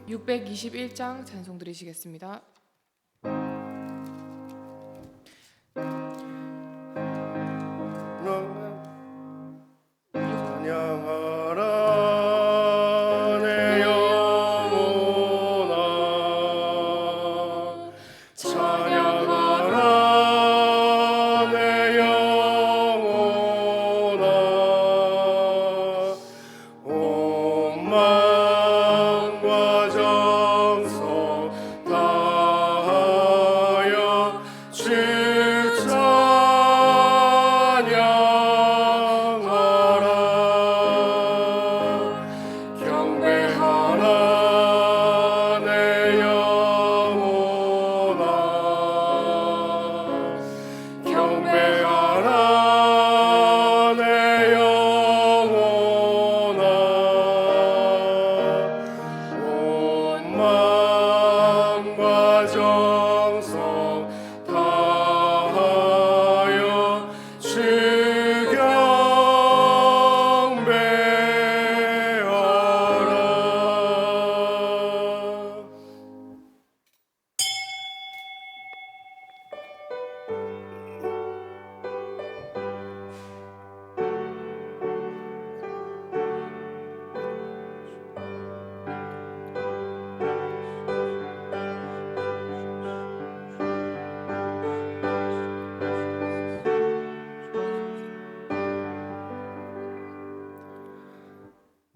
621장 찬송 드리시겠습니다.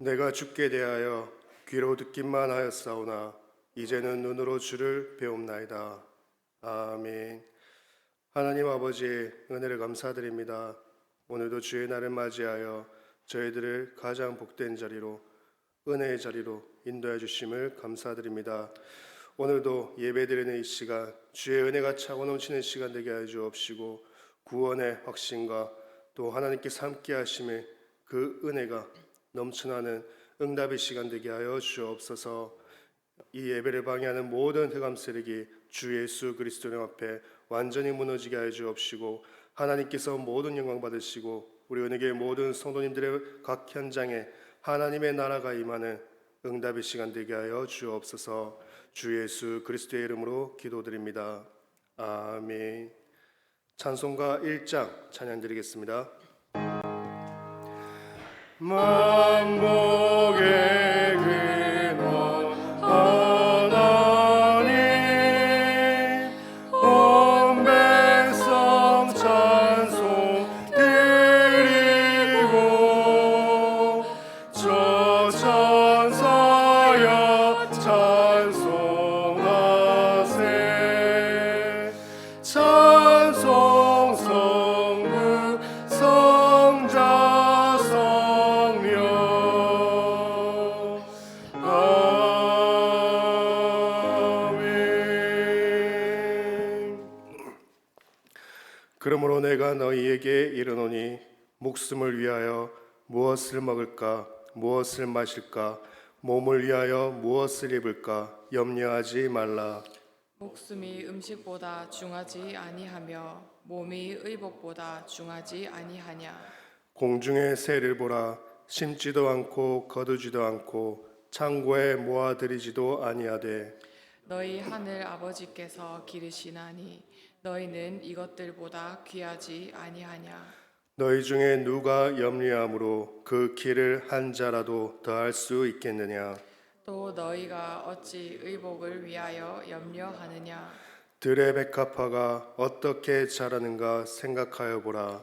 내가 주께 대하여 귀로 듣기만 하였사오나 이제는 눈으로 주를 배움나이다. 아멘. 하나님 아버지의 은혜를 감사드립니다. 오늘도 주의 날을 맞이하여 저희들을 가장 복된 자리로, 은혜의 자리로 인도해 주심을 감사드립니다. 오늘도 예배드리는 이 시간, 주의 은혜가 차고 넘치는 시간 되게 하여 주옵시고, 구원의 확신과 또 하나님께서 함께 하심의 그 은혜가 넘쳐나는 응답의 시간 되게 하여 주옵소서. 이 예배를 방해하는 모든 흑암 세력이 주 예수 그리스도님 앞에 완전히 무너지게 하여 주옵시고, 하나님께서 모든 영광 받으시고 우리 은혜교회 모든 성도님들의 각 현장에 하나님의 나라가 임하는 응답의 시간 되게 하여 주옵소서. 주 예수 그리스도의 이름으로 기도드립니다. 아멘. 찬송가 1장 찬양 드리겠습니다. 만복의 근원 하나님, 온 백성 찬송 드리고, 저 천사여 찬송하세. 찬송 성부 성자 그러므로 내가 너희에게 이르노니 목숨을 위하여 무엇을 먹을까 무엇을 마실까 몸을 위하여 무엇을 입을까 염려하지 말라. 목숨이 음식보다 중하지 아니하며 몸이 의복보다 중하지 아니하냐. 공중의 새를 보라. 심지도 않고 거두지도 않고 창고에 모아들이지도 아니하되 너희 하늘 아버지께서 기르시나니 너희는 이것들보다 귀하지 아니하냐. 너희 중에 누가 염려함으로 그 길을 한 자라도 더할 수 있겠느냐. 또 너희가 어찌 의복을 위하여 염려하느냐. 들의 백합화가 어떻게 자라는가 생각하여 보라.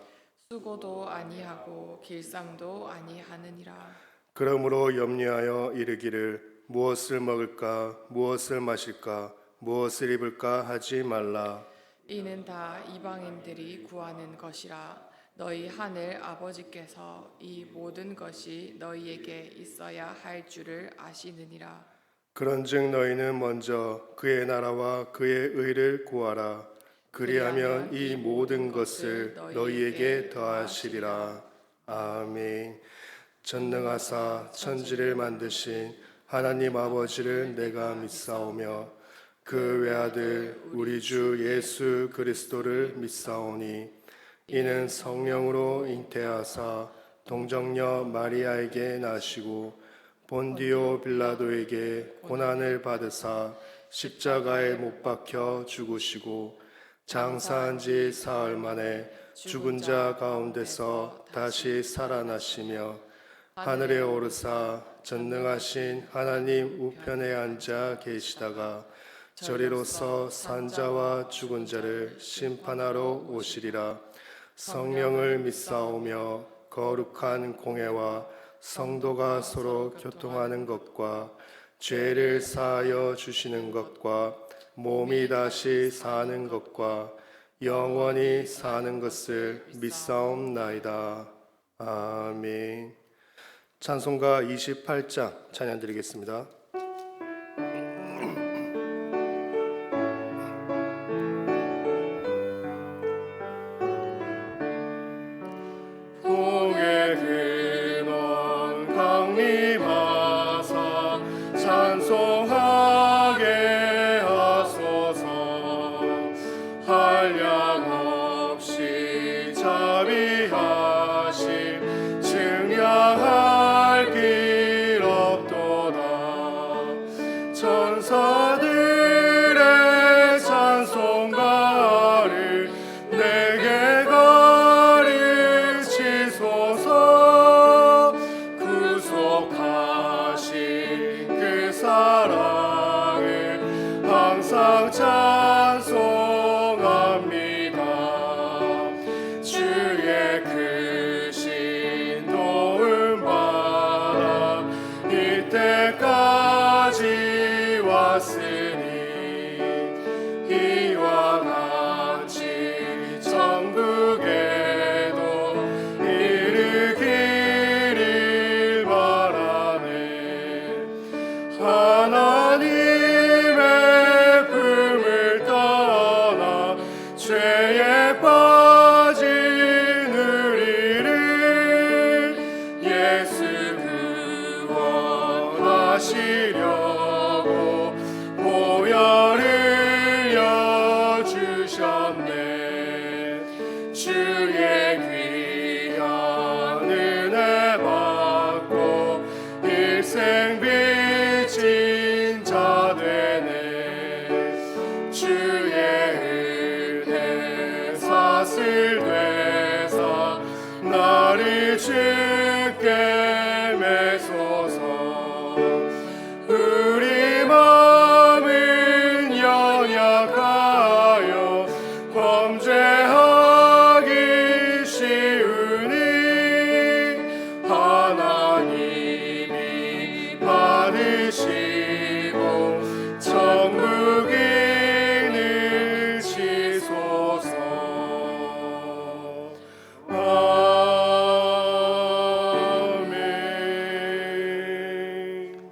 수고도 아니하고 길쌈도 아니하느니라. 그러므로 염려하여 이르기를 무엇을 먹을까 무엇을 마실까 무엇을 입을까 하지 말라. 이는 다 이방인들이 구하는 것이라. 너희 하늘 아버지께서 이 모든 것이 너희에게 있어야 할 줄을 아시느니라. 그런즉 너희는 먼저 그의 나라와 그의 의를 구하라. 그리하면 이 모든 것을 너희에게 더하시리라. 아멘. 전능하사 천지를 만드신 하나님 아버지를 내가 믿사오며 그 외아들 우리 주 예수 그리스도를 믿사오니 이는 성령으로 잉태하사 동정녀 마리아에게 나시고 본디오 빌라도에게 고난을 받으사 십자가에 못 박혀 죽으시고 장사한 지 사흘 만에 죽은 자 가운데서 다시 살아나시며 하늘에 오르사 전능하신 하나님 우편에 앉아 계시다가 저리로서 산자와 죽은 자를 심판하러 오시리라. 성령을 믿사오며 거룩한 공회와 성도가 서로 교통하는 것과 죄를 사하여 주시는 것과 몸이 다시 사는 것과 영원히 사는 것을 믿사옵나이다. 아멘. 찬송가 28장 찬양 드리겠습니다. 복의 근원 강림하사 찬송하게 하소서. 한량 없이 자비하심 증량할 길 없도다. 천사들의 찬송가를 내게 가르치소서. 구속하신 그 사랑을 항상 찬송합니다. 주의 크신 도움 받아 이때까지 왔으니 이와 같이 천국에도 이르기를 바라네. 하나님의 품을 떠나 죄에 빠진 우리를 예수 구원하시려고 보혈을 여주셨네. 주의 귀한 은혜 받고 일생 빚진 자 되네. 주의 은혜 사슬 되사 나를 주께 매소서. 우리 마음은 연약하여 범죄하기 쉬우니 하나님이 받으시고 천국인을 치소서. 아멘.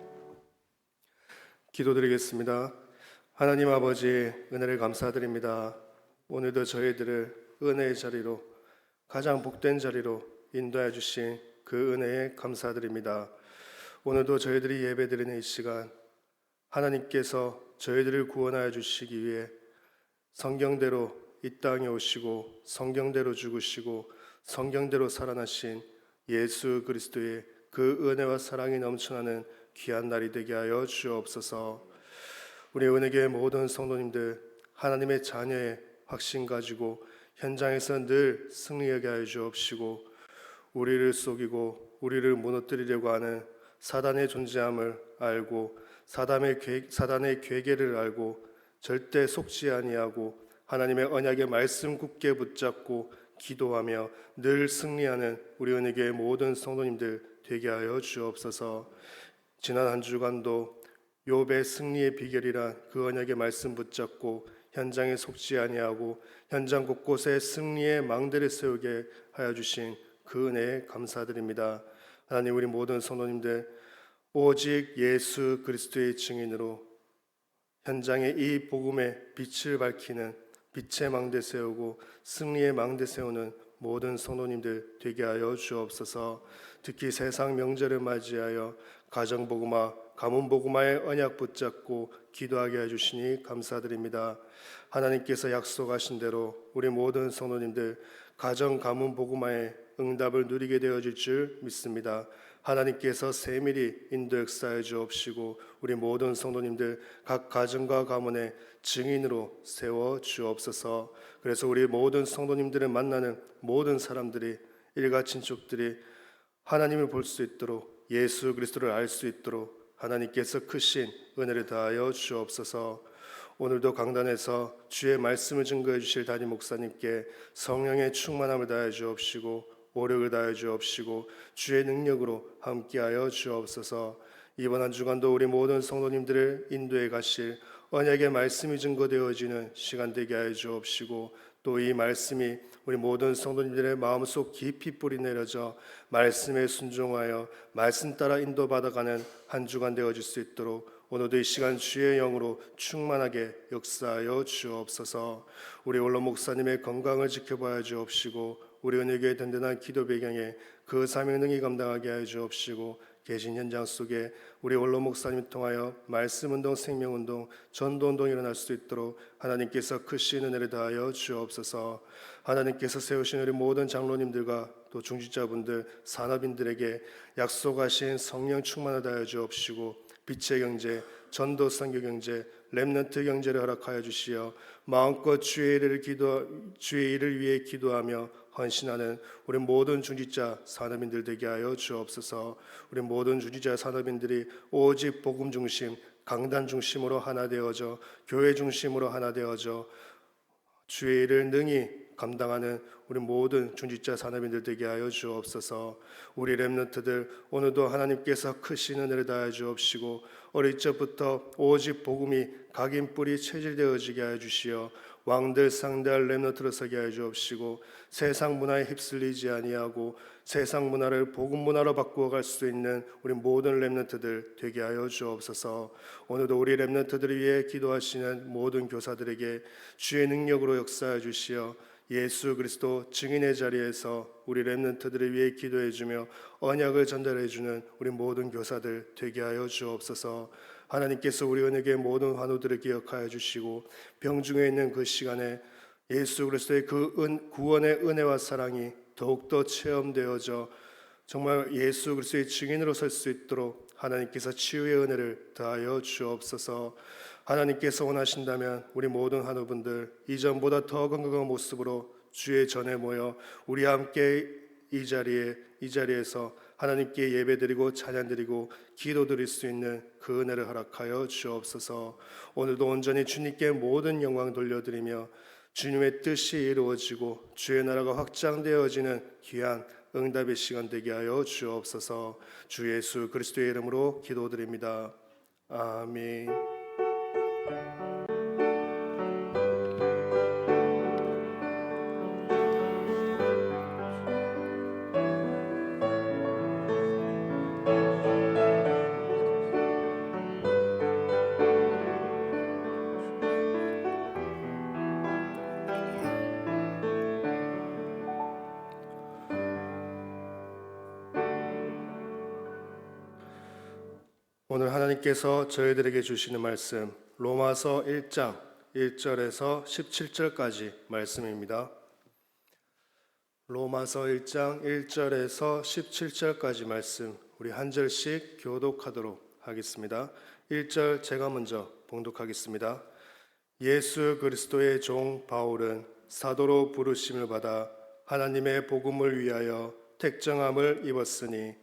기도드리겠습니다. 하나님 아버지, 은혜를 감사드립니다. 오늘도 저희들을 은혜의 자리로, 가장 복된 자리로 인도해 주신 그 은혜에 감사드립니다. 오늘도 저희들이 예배드리는 이 시간, 하나님께서 저희들을 구원하여 주시기 위해 성경대로 이 땅에 오시고 성경대로 죽으시고 성경대로 살아나신 예수 그리스도의 그 은혜와 사랑이 넘쳐나는 귀한 날이 되게 하여 주옵소서. 우리 은혜교회 모든 성도님들, 하나님의 자녀의 확신 가지고 현장에서 늘 승리하게 하여 주옵시고, 우리를 속이고 우리를 무너뜨리려고 하는 사단의 존재함을 알고 사단의 괴계를 알고 절대 속지 아니하고 하나님의 언약의 말씀 굳게 붙잡고 기도하며 늘 승리하는 우리 은혜교회 모든 성도님들 되게 하여 주옵소서. 지난 한 주간도 욥의 승리의 비결이란 그 언약의 말씀 붙잡고 현장에 속지 아니하고 현장 곳곳에 승리의 망대를 세우게 하여 주신 그 은혜에 감사드립니다. 하나님, 우리 모든 성도님들 오직 예수 그리스도의 증인으로 현장에 이 복음의 빛을 밝히는 빛의 망대 세우고 승리의 망대 세우는 모든 성도님들 되게 하여 주옵소서. 특히 세상 명절을 맞이하여 가정복음화, 가문복음화의 언약 붙잡고 기도하게 해주시니 감사드립니다. 하나님께서 약속하신 대로 우리 모든 성도님들 가정 가문복음화의 응답을 누리게 되어질 줄 믿습니다. 하나님께서 세밀히 인도 역사해 주옵시고 우리 모든 성도님들 각 가정과 가문의 증인으로 세워 주옵소서. 그래서 우리 모든 성도님들을 만나는 모든 사람들이 일가 친척들이 하나님을 볼 수 있도록 예수 그리스도를 알 수 있도록 하나님께서 크신 은혜를 다하여 주옵소서. 오늘도 강단에서 주의 말씀을 증거해 주실 담임 목사님께 성령의 충만함을 다해 주옵시고 오력을 다해 주옵시고 주의 능력으로 함께하여 주옵소서. 이번 한 주간도 우리 모든 성도님들을 인도해 가실 언약의 말씀이 증거되어지는 시간 되게 하여 주옵시고 또 이 말씀이 우리 모든 성도님들의 마음속 깊이 뿌리 내려져 말씀에 순종하여 말씀 따라 인도받아가는 한 주간 되어질 수 있도록 오늘도 이 시간 주의 영으로 충만하게 역사하여 주옵소서. 우리 원로 목사님의 건강을 지켜봐야 주옵시고 우리 은혜교회 든든한 기도 배경에 그 사명 능히 감당하게 하여 주옵시고 계신 현장 속에 우리 원로 목사님 통하여 말씀운동, 생명운동, 전도운동이 일어날 수 있도록 하나님께서 크신 은혜를 다하여 주옵소서. 하나님께서 세우신 우리 모든 장로님들과 또 중직자분들, 산업인들에게 약속하신 성령 충만을 다하여 주옵시고 빛의 경제, 전도 선교 경제, 렘넌트 경제를 허락하여 주시어 마음껏 주의 일을 위해 기도하며 헌신하는 우리 모든 중직자 산업인들 되게 하여 주옵소서. 우리 모든 중직자 산업인들이 오직 복음 중심, 강단 중심으로 하나 되어져 교회 중심으로 하나 되어져 주의 일을 능히 감당하는 우리 모든 중직자 산업인들 되게 하여 주옵소서. 우리 렘넌트들 오늘도 하나님께서 크신 은혜를 다해 주옵시고 어릴 적부터 오직 복음이 각인 뿌리 체질되어지게 하여 주시어 왕들 상대할 렘넌트로 서게 하여 주옵시고 세상 문화에 휩쓸리지 아니하고 세상 문화를 복음 문화로 바꾸어 갈 수 있는 우리 모든 렘넌트들 되게 하여 주옵소서. 오늘도 우리 렘넌트들을 위해 기도하시는 모든 교사들에게 주의 능력으로 역사해 주시어 예수 그리스도 증인의 자리에서 우리 렘넌트들을 위해 기도해 주며 언약을 전달해 주는 우리 모든 교사들 되게 하여 주옵소서. 하나님께서 우리 은혜교회 모든 환우들을 기억하여 주시고 병중에 있는 그 시간에 예수 그리스도의 그 구원의 은혜와 사랑이 더욱더 체험되어져 정말 예수 그리스도의 증인으로 설 수 있도록 하나님께서 치유의 은혜를 더하여 주옵소서. 하나님께서 원하신다면 우리 모든 환우분들 이전보다 더 건강한 모습으로 주의 전에 모여 우리 함께 이 자리에서 하나님께 예배드리고 찬양드리고 기도드릴 수 있는 그 은혜를 허락하여 주옵소서. 오늘도 온전히 주님께 모든 영광 돌려드리며 주님의 뜻이 이루어지고 주의 나라가 확장되어지는 귀한 응답의 시간 되게 하여 주옵소서. 주 예수 그리스도의 이름으로 기도드립니다. 아멘. 오늘 하나님께서 저희들에게 주시는 말씀 로마서 1장 1절에서 17절까지 말씀입니다. 로마서 1장 1절에서 17절까지 말씀 우리 한 절씩 교독하도록 하겠습니다. 1절 제가 먼저 봉독하겠습니다. 예수 그리스도의 종 바울은 사도로 부르심을 받아 하나님의 복음을 위하여 택정함을 입었으니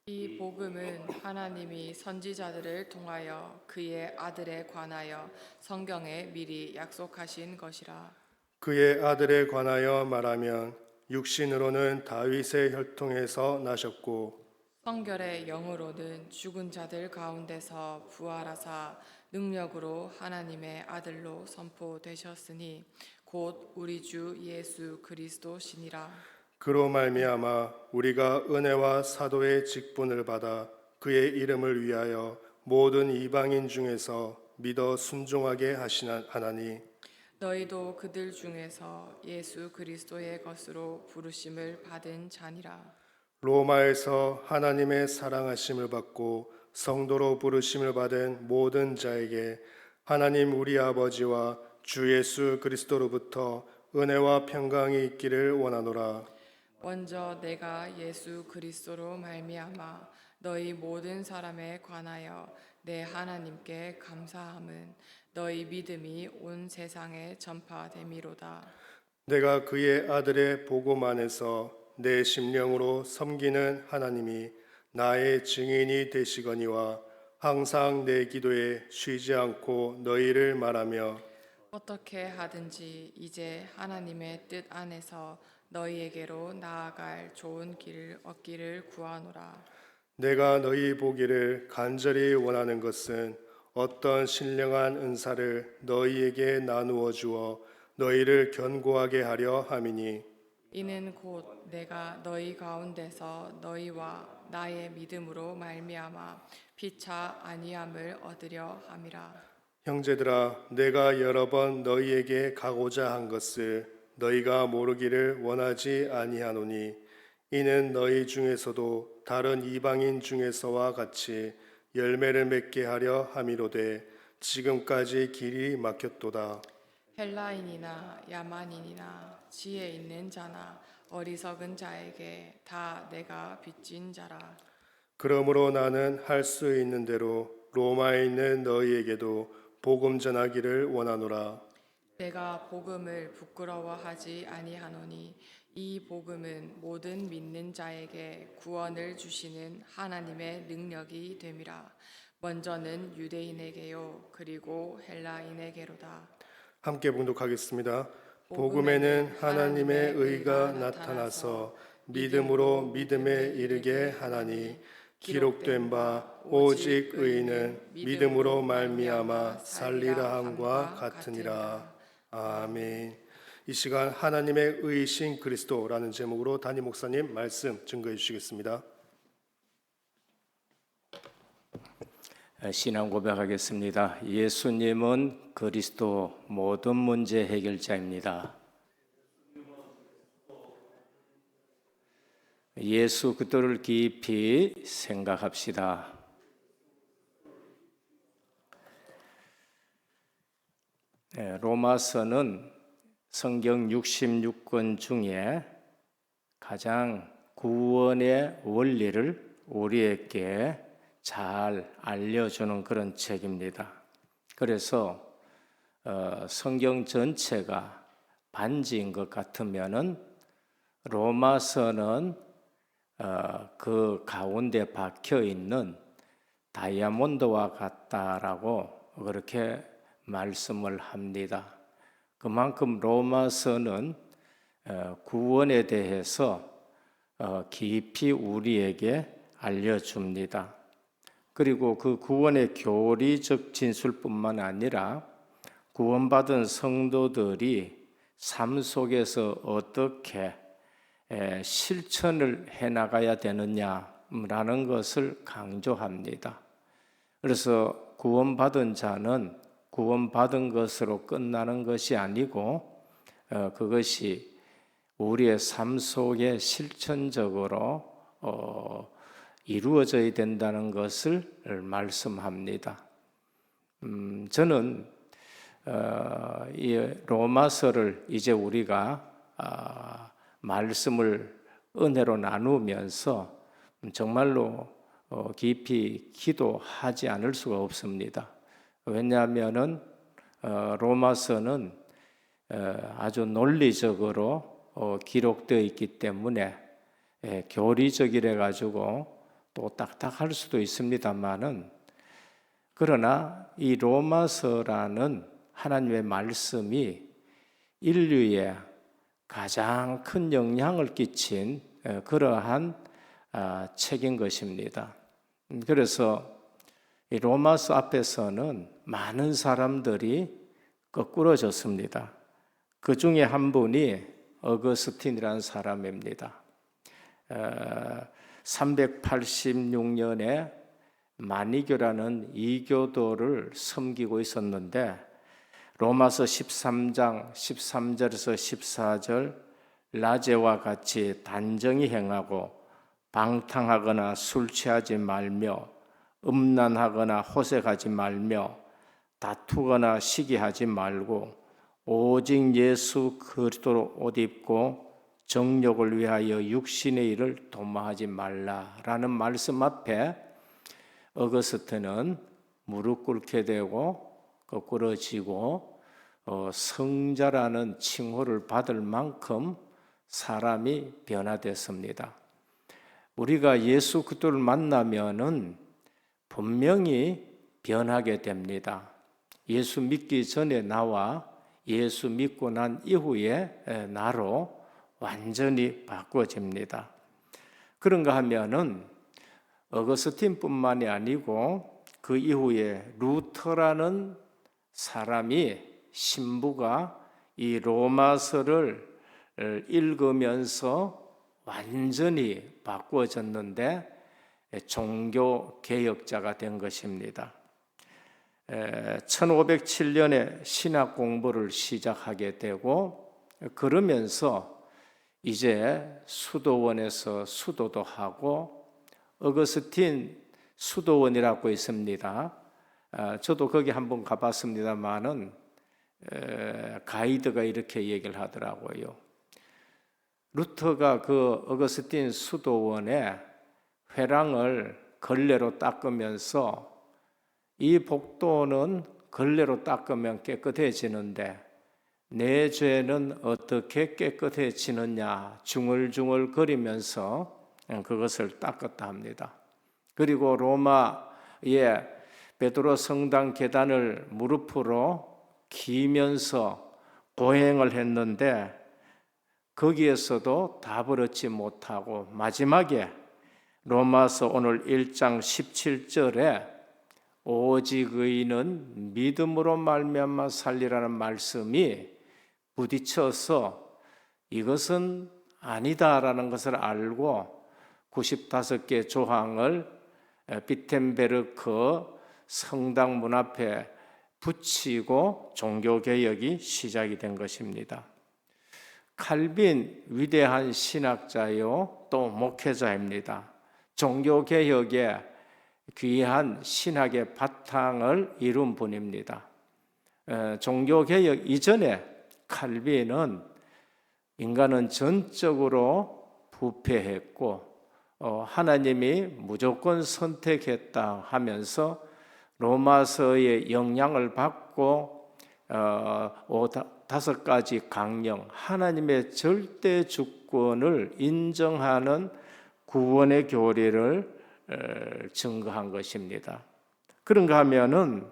이 복음은 하나님이 선지자들을 통하여 그의 아들에 관하여 성경에 미리 약속하신 것이라. 그의 아들에 관하여 말하면 육신으로는 다윗의 혈통에서 나셨고 성결의 영으로는 죽은 자들 가운데서 부활하사 능력으로 하나님의 아들로 선포되셨으니 곧 우리 주 예수 그리스도시니라. 그로 말미암아 우리가 은혜와 사도의 직분을 받아 그의 이름을 위하여 모든 이방인 중에서 믿어 순종하게 하나니 너희도 그들 중에서 예수 그리스도의 것으로 부르심을 받은 자니라. 로마에서 하나님의 사랑하심을 받고 성도로 부르심을 받은 모든 자에게 하나님 우리 아버지와 주 예수 그리스도로부터 은혜와 평강이 있기를 원하노라. 먼저 내가 예수 그리스도로 말미암아 너희 모든 사람에 관하여 내 하나님께 감사함은 너희 믿음이 온 세상에 전파됨이로다. 내가 그의 아들의 복음 안에서 내 심령으로 섬기는 하나님이 나의 증인이 되시거니와 항상 내 기도에 쉬지 않고 너희를 말하며 어떻게 하든지 이제 하나님의 뜻 안에서 너희에게로 나아갈 좋은 길을 얻기를 구하노라. 내가 너희 보기를 간절히 원하는 것은 어떤 신령한 은사를 너희에게 나누어 주어 너희를 견고하게 하려 함이니 이는 곧 내가 너희 가운데서 너희와 나의 믿음으로 말미암아 피차 아니함을 얻으려 함이라. 형제들아 내가 여러 번 너희에게 가고자 한 것을 너희가 모르기를 원하지 아니하노니 이는 너희 중에서도 다른 이방인 중에서와 같이 열매를 맺게 하려 함이로되 지금까지 길이 막혔도다. 헬라인이나 야만인이나 지혜 있는 자나 어리석은 자에게 다 내가 빚진 자라. 그러므로 나는 할 수 있는 대로 로마에 있는 너희에게도 복음 전하기를 원하노라. 내가 복음을 부끄러워하지 아니하노니 이 복음은 모든 믿는 자에게 구원을 주시는 하나님의 능력이 됨이라. 먼저는 유대인에게요 그리고 헬라인에게로다. 함께 봉독하겠습니다. 복음에는 하나님의 의가 나타나서 믿음으로 믿음에 이르게 하나니 기록된 바 오직 의인은 믿음으로 말미암아 살리라 함과 같으니라. 아멘. 이 시간 하나님의 의이신 그리스도라는 제목으로 담임 목사님 말씀 증거해 주시겠습니다. 신앙 고백하겠습니다. 예수님은 그리스도 모든 문제 해결자입니다. 예수 그리스도를 깊이 생각합시다. 로마서는 성경 66권 중에 가장 구원의 원리를 우리에게 잘 알려주는 그런 책입니다. 그래서 성경 전체가 반지인 것 같으면은 로마서는 그 가운데 박혀 있는 다이아몬드와 같다라고 그렇게 말씀을 합니다. 그만큼 로마서는 구원에 대해서 깊이 우리에게 알려줍니다. 그리고 그 구원의 교리적 진술뿐만 아니라 구원받은 성도들이 삶 속에서 어떻게 실천을 해나가야 되느냐라는 것을 강조합니다. 그래서 구원받은 자는 구원받은 것으로 끝나는 것이 아니고 그것이 우리의 삶 속에 실천적으로 이루어져야 된다는 것을 말씀합니다. 저는 이 로마서를 이제 우리가 말씀을 은혜로 나누면서 정말로 깊이 기도하지 않을 수가 없습니다. 왜냐하면은 로마서는 아주 논리적으로 기록되어 있기 때문에 교리적이래 가지고 또 딱딱할 수도 있습니다만은 그러나 이 로마서라는 하나님의 말씀이 인류에 가장 큰 영향을 끼친 그러한 책인 것입니다. 그래서 이 로마서 앞에서는 많은 사람들이 거꾸러졌습니다. 그 중에 한 분이 어거스틴이라는 사람입니다. 386년에 마니교라는 이교도를 섬기고 있었는데 로마서 13장 13절에서 14절 라제와 같이 단정히 행하고 방탕하거나 술 취하지 말며 음란하거나 호색하지 말며 다투거나 시기하지 말고 오직 예수 그리스도로 옷 입고 정욕을 위하여 육신의 일을 도모하지 말라라는 말씀 앞에 어거스틴은 무릎 꿇게 되고 거꾸로 지고 성자라는 칭호를 받을 만큼 사람이 변화됐습니다. 우리가 예수 그리스도를 만나면은 분명히 변하게 됩니다. 예수 믿기 전에 나와 예수 믿고 난 이후에 나로 완전히 바꿔집니다. 그런가 하면은 어거스틴뿐만이 아니고 그 이후에 루터라는 사람이 신부가 이 로마서를 읽으면서 완전히 바꾸어졌는데 종교 개혁자가 된 것입니다. 1507년에 신학 공부를 시작하게 되고 그러면서 이제 수도원에서 수도도 하고 어거스틴 수도원이라고 있습니다. 저도 거기 한번 가봤습니다만은 가이드가 이렇게 얘기를 하더라고요. 루터가 그 어거스틴 수도원에 회랑을 걸레로 닦으면서 이 복도는 걸레로 닦으면 깨끗해지는데 내 죄는 어떻게 깨끗해지느냐 중얼중얼 거리면서 그것을 닦았다 합니다. 그리고 로마의 베드로 성당 계단을 무릎으로 기면서 고행을 했는데 거기에서도 답을 얻지 못하고 마지막에 로마서 오늘 1장 17절에 오직 의인은 믿음으로 말미암아 살리라는 말씀이 부딪혀서 이것은 아니다라는 것을 알고 95개 조항을 비텐베르크 성당 문 앞에 붙이고 종교개혁이 시작이 된 것입니다. 칼빈 위대한 신학자요 또 목회자입니다. 종교개혁의 귀한 신학의 바탕을 이룬 분입니다. 종교개혁 이전에 칼빈은 인간은 전적으로 부패했고 하나님이 무조건 선택했다 하면서 로마서의 영향을 받고 5가지 강령, 하나님의 절대 주권을 인정하는 구원의 교리를 증거한 것입니다. 그런가 하면은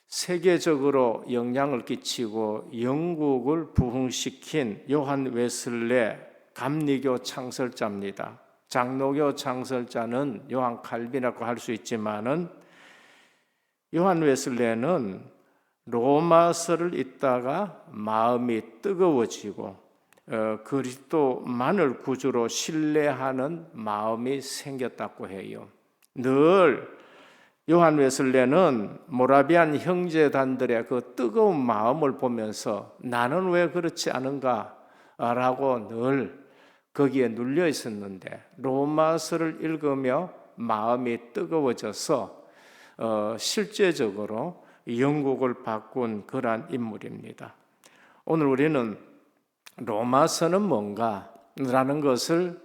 세계적으로 영향을 끼치고 영국을 부흥시킨 요한 웨슬레 감리교 창설자입니다. 장로교 창설자는 요한 칼빈이라고 할 수 있지만은 요한 웨슬레는 로마서를 읽다가 마음이 뜨거워지고 그리스도만을 구주로 신뢰하는 마음이 생겼다고 해요. 늘 요한 웨슬레는 모라비안 형제단들의 그 뜨거운 마음을 보면서 나는 왜 그렇지 않은가라고 늘 거기에 눌려 있었는데 로마서를 읽으며 마음이 뜨거워져서 실제적으로 영국을 바꾼 그러한 인물입니다. 오늘 우리는 로마서는 뭔가라는 것을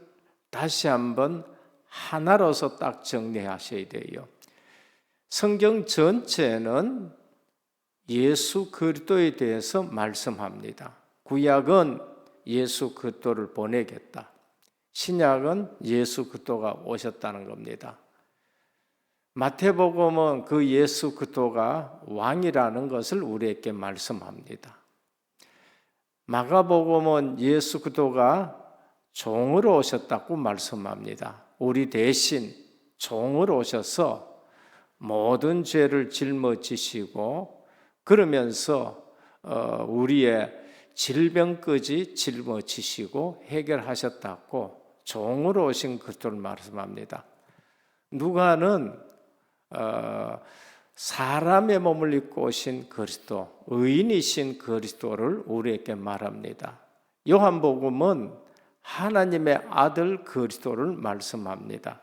다시 한번 하나로서 딱 정리하셔야 돼요. 성경 전체는 예수 그리스도에 대해서 말씀합니다. 구약은 예수 그리스도를 보내겠다. 신약은 예수 그리스도가 오셨다는 겁니다. 마태복음은 그 예수 그리스도가 왕이라는 것을 우리에게 말씀합니다. 마가복음은 예수 그리스도가 종으로 오셨다고 말씀합니다. 우리 대신 종으로 오셔서 모든 죄를 짊어지시고 그러면서 우리의 질병까지 짊어지시고 해결하셨다고 종으로 오신 그리스도를 말씀합니다. 누가는 사람의 몸을 입고 오신 그리스도, 의인이신 그리스도를 우리에게 말합니다. 요한복음은 하나님의 아들 그리스도를 말씀합니다.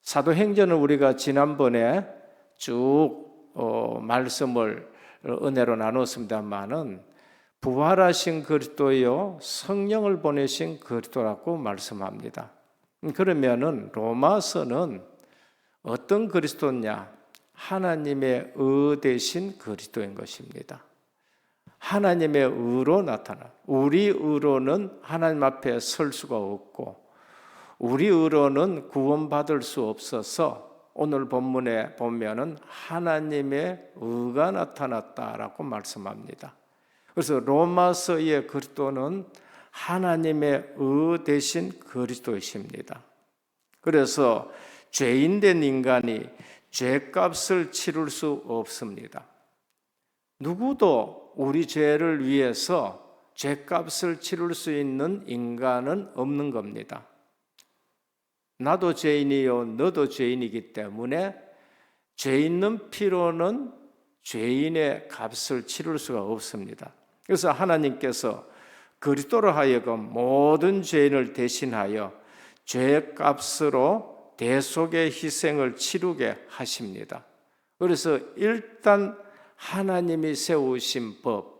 사도행전을 우리가 지난번에 쭉 말씀을 은혜로 나눴습니다만은 부활하신 그리스도요 성령을 보내신 그리스도라고 말씀합니다. 그러면은 로마서는 어떤 그리스도냐? 하나님의 의 되신 그리스도인 것입니다. 하나님의 의로 나타나. 우리 의로는 하나님 앞에 설 수가 없고 우리 의로는 구원받을 수 없어서 오늘 본문에 보면은 하나님의 의가 나타났다라고 말씀합니다. 그래서 로마서의 그리스도는 하나님의 의 되신 그리스도이십니다. 그래서 죄인된 인간이 죄값을 치를 수 없습니다. 누구도 우리 죄를 위해서 죄값을 치를 수 있는 인간은 없는 겁니다. 나도 죄인이요 너도 죄인이기 때문에 죄 있는 피로는 죄인의 값을 치를 수가 없습니다. 그래서 하나님께서 그리스도로 하여금 모든 죄인을 대신하여 죄값으로 대속의 희생을 치르게 하십니다. 그래서 일단 하나님이 세우신 법,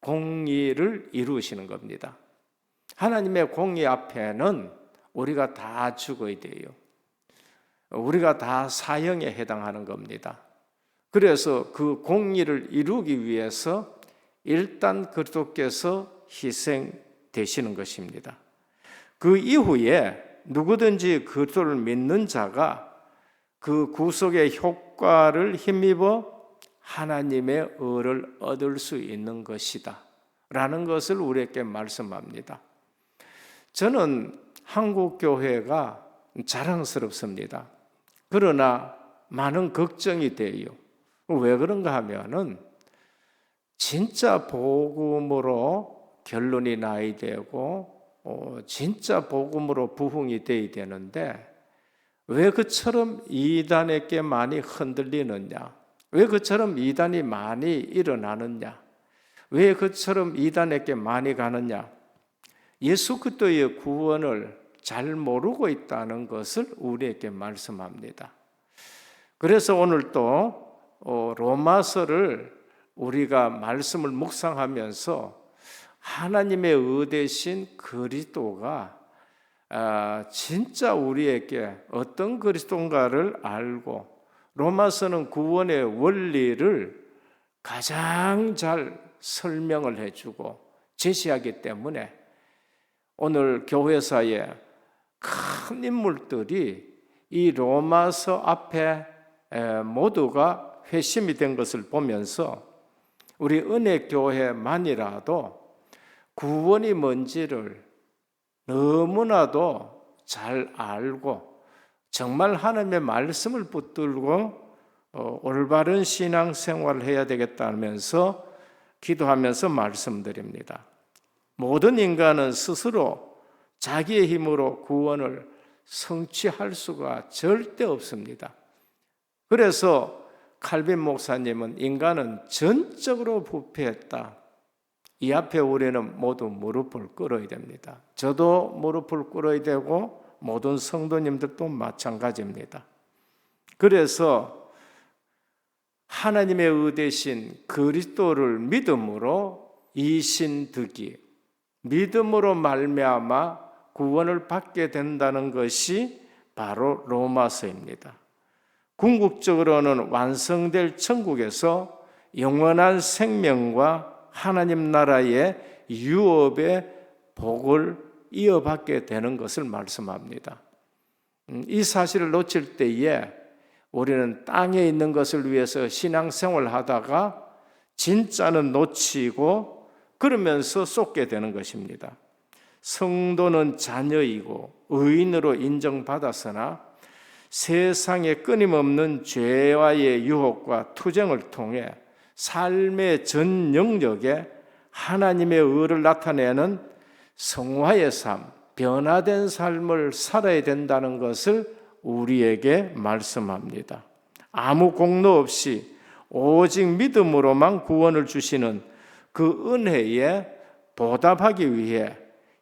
공의를 이루시는 겁니다. 하나님의 공의 앞에는 우리가 다 죽어야 돼요. 우리가 다 사형에 해당하는 겁니다. 그래서 그 공의를 이루기 위해서 일단 그리스도께서 희생되시는 것입니다. 그 이후에 누구든지 그리스도를 믿는 자가 그 구속의 효과를 힘입어 하나님의 의를 얻을 수 있는 것이다 라는 것을 우리에게 말씀합니다. 저는 한국 교회가 자랑스럽습니다. 그러나 많은 걱정이 돼요. 왜 그런가 하면은 진짜 복음으로 결론이 나야 되고 진짜 복음으로 부흥이 돼야 되는데 왜 그처럼 이단에게 많이 흔들리느냐? 왜 그처럼 이단이 많이 일어나느냐? 왜 그처럼 이단에게 많이 가느냐? 예수 그리스도의 구원을 잘 모르고 있다는 것을 우리에게 말씀합니다. 그래서 오늘 또 로마서를 우리가 말씀을 묵상하면서 하나님의 의 되신 그리스도가 진짜 우리에게 어떤 그리스도인가를 알고 로마서는 구원의 원리를 가장 잘 설명을 해주고 제시하기 때문에 오늘 교회사에 큰 인물들이 이 로마서 앞에 모두가 회심이 된 것을 보면서 우리 은혜교회만이라도 구원이 뭔지를 너무나도 잘 알고 정말 하나님의 말씀을 붙들고 올바른 신앙생활을 해야 되겠다면서 기도하면서 말씀드립니다. 모든 인간은 스스로 자기의 힘으로 구원을 성취할 수가 절대 없습니다. 그래서 칼빈 목사님은 인간은 전적으로 부패했다. 이 앞에 우리는 모두 무릎을 꿇어야 됩니다. 저도 무릎을 꿇어야 되고 모든 성도님들도 마찬가지입니다. 그래서 하나님의 의 되신 그리스도를 믿음으로 이신득이 믿음으로 말미암아 구원을 받게 된다는 것이 바로 로마서입니다. 궁극적으로는 완성될 천국에서 영원한 생명과 하나님 나라의 유업의 복을 이어받게 되는 것을 말씀합니다. 이 사실을 놓칠 때에 우리는 땅에 있는 것을 위해서 신앙생활을 하다가 진짜는 놓치고 그러면서 쏟게 되는 것입니다. 성도는 자녀이고 의인으로 인정받았으나 세상의 끊임없는 죄와의 유혹과 투쟁을 통해 삶의 전 영역에 하나님의 의를 나타내는 성화의 삶, 변화된 삶을 살아야 된다는 것을 우리에게 말씀합니다. 아무 공로 없이 오직 믿음으로만 구원을 주시는 그 은혜에 보답하기 위해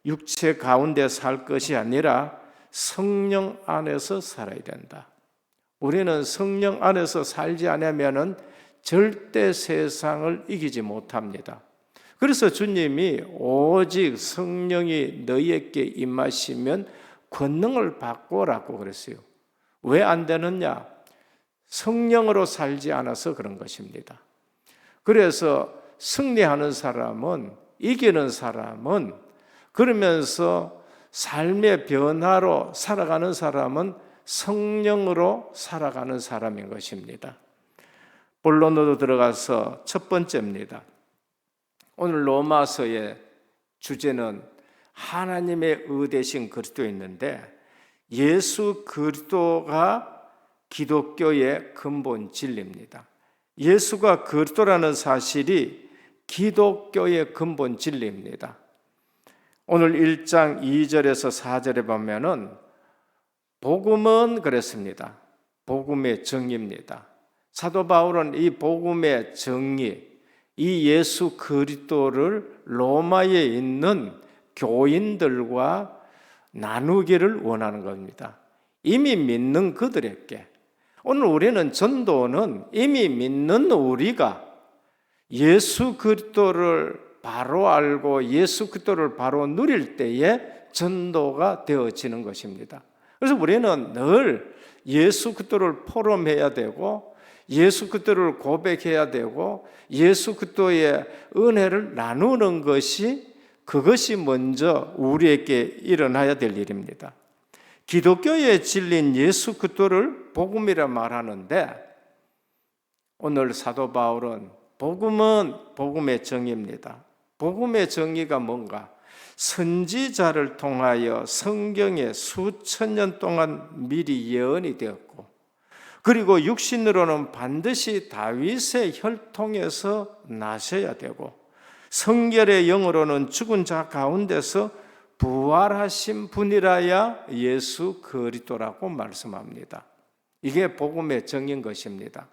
육체 가운데 살 것이 아니라 성령 안에서 살아야 된다. 우리는 성령 안에서 살지 않으면 절대 세상을 이기지 못합니다. 그래서 주님이 오직 성령이 너희에게 임하시면 권능을 받고라고 그랬어요. 왜 안 되느냐? 성령으로 살지 않아서 그런 것입니다. 그래서 승리하는 사람은, 이기는 사람은, 그러면서 삶의 변화로 살아가는 사람은 성령으로 살아가는 사람인 것입니다. 본론으로 들어가서 첫 번째입니다. 오늘 로마서의 주제는 하나님의 의되신 그리스도였는데, 예수 그리스도가 기독교의 근본 진리입니다. 예수가 그리스도라는 사실이 기독교의 근본 진리입니다. 오늘 1장 2절에서 4절에 보면은 복음은 그랬습니다. 복음의 정의입니다. 사도 바울은 이 복음의 정의, 이 예수 그리스도를 로마에 있는 교인들과 나누기를 원하는 겁니다. 이미 믿는 그들에게. 오늘 우리는 전도는 이미 믿는 우리가 예수 그리스도를 바로 알고 예수 그리스도를 바로 누릴 때에 전도가 되어지는 것입니다. 그래서 우리는 늘 예수 그리스도를 포럼해야 되고, 예수 그리스도를 고백해야 되고, 예수 그리스도의 은혜를 나누는 것이, 그것이 먼저 우리에게 일어나야 될 일입니다. 기독교의 진리인 예수 그리스도를 복음이라 말하는데, 오늘 사도 바울은 복음은 복음의 정의입니다. 복음의 정의가 뭔가? 선지자를 통하여 성경에 수천 년 동안 미리 예언이 되었고, 그리고 육신으로는 반드시 다윗의 혈통에서 나셔야 되고, 성결의 영으로는 죽은 자 가운데서 부활하신 분이라야 예수 그리스도라고 말씀합니다. 이게 복음의 정의인 것입니다.